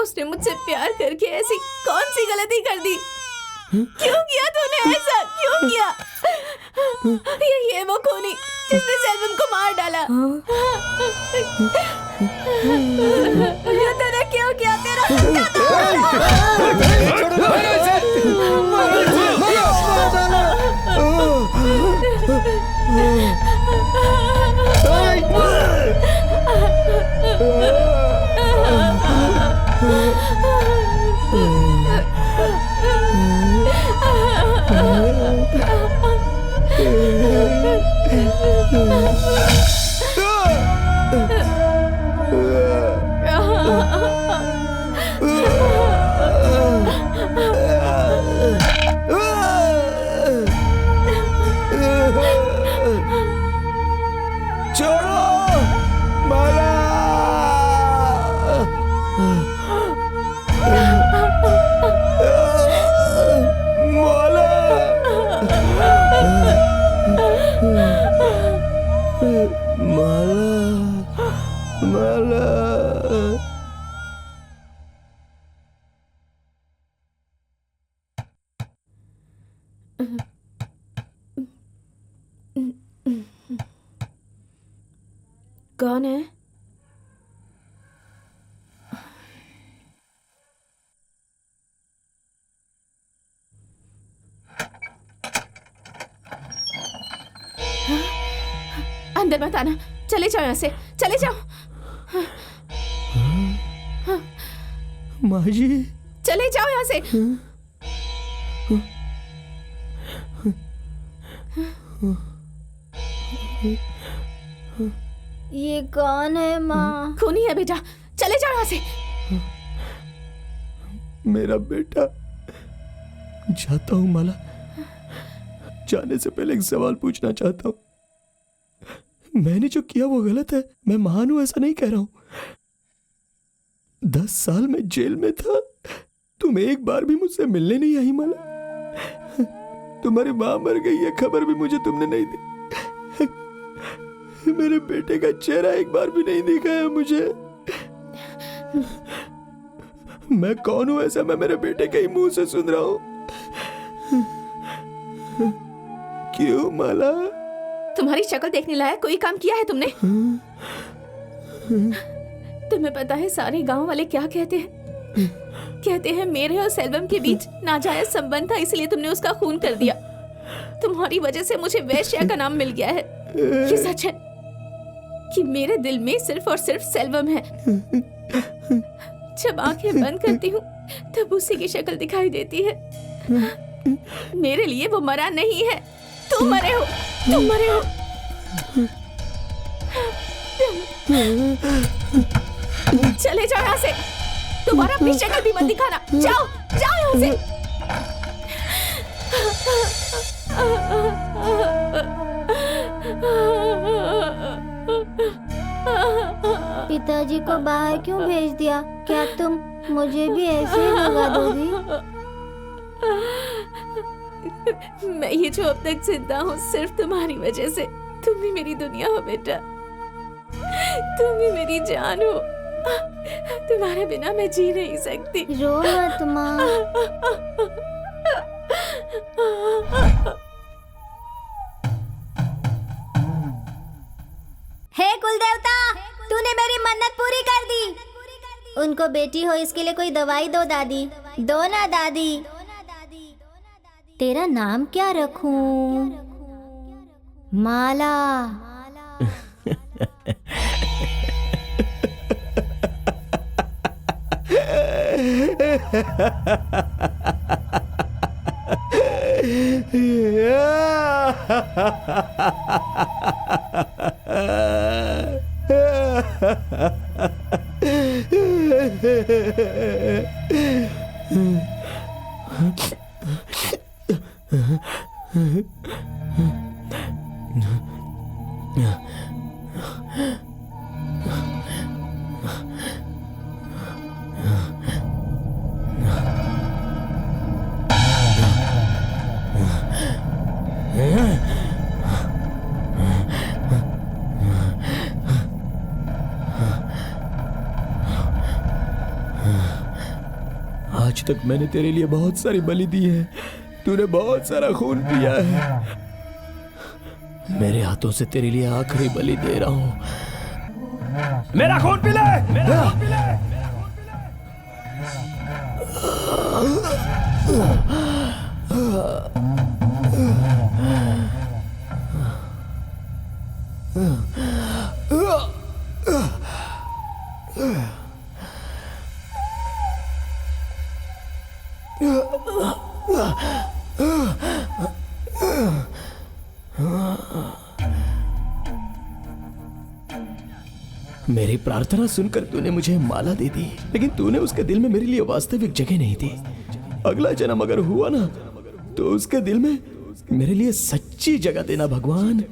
उसने मुझसे प्यार करके ऐसी कौन सी गलती कर दी? क्यों किया तूने ऐसा? क्यों किया? ये वो खूनी जिसने सेल्वम को मार डाला। ये तूने क्यों किया? तेरा कौन है? अंदर मत आना, चले जाओ यहाँ से, चले जाओ। माँ जी, चले जाओ यहाँ से। ये कौन है माँ? खूनी है बेटा, चले जाओ यहाँ से। मेरा बेटा। जाता हूँ माला। जाने से पहले एक सवाल पूछना चाहता हूँ। मैंने जो किया वो गलत है, मैं महान हूं ऐसा नहीं कह रहा हूं। 10 साल में जेल में था, तुम एक बार भी मुझसे मिलने नहीं आई माला। तुम्हारी मां मर गई है खबर भी मुझे तुमने नहीं दी। मेरे बेटे का चेहरा एक बार भी नहीं दिखाया मुझे। मैं कौन हूं ऐसा मैं मेरे बेटे के ही मुंह से सुन रहा हूं। क्यों माला? तुम्हारी शक्ल देखने लायक कोई काम किया है तुमने? तुम्हें पता है सारे गांव वाले क्या कहते हैं? कहते हैं मेरे और सेल्वम के बीच नाजायज संबंध था, इसलिए तुमने उसका खून कर दिया। तुम्हारी वजह से मुझे वैश्या का नाम मिल गया है। ये सच है कि मेरे दिल में सिर्फ और सिर्फ सेल्वम है। जब आंखें बंद करती हूँ तब उसी की शक्ल दिखाई देती है। मेरे लिए वो मरा नहीं है, तुम मरे हो, तुम मरे हो। चले जाओ यहाँ से, दोबारा अपनी शक्ल भी मत दिखाना। जाओ जाओ यहाँ से। पिताजी को बाहर क्यों भेज दिया? क्या तुम मुझे भी ऐसे ही भगा दोगी? मैं ये जो अब तक जिंदा हूँ सिर्फ तुम्हारी वजह से। तुम ही मेरी दुनिया हो बेटा, तुम ही मेरी जान हो। तुम्हारे बिना मैं जी नहीं सकती। रो मत माँ। हे कुलदेवता, तूने मेरी मन्नत पूरी कर दी। उनको बेटी हो इसके लिए कोई दवाई दो दादी, दो ना दादी। तेरा नाम क्या रखूं? माला। आज तक मैंने तेरे लिए बहुत सारी बलि दी है, तूने बहुत सारा खून पिया है। मेरे हाथों से तेरे लिए आखिरी बलि दे रहा हूं। मेरा खून पी ले, मेरा खून पी ले। मेरी प्रार्थना सुनकर तूने मुझे माला दे दी, लेकिन तूने उसके दिल में मेरे लिए वास्तविक जगह नहीं दी। अगला जन्म अगर हुआ ना तो उसके दिल में मेरे लिए सच्ची जगह देना भगवान।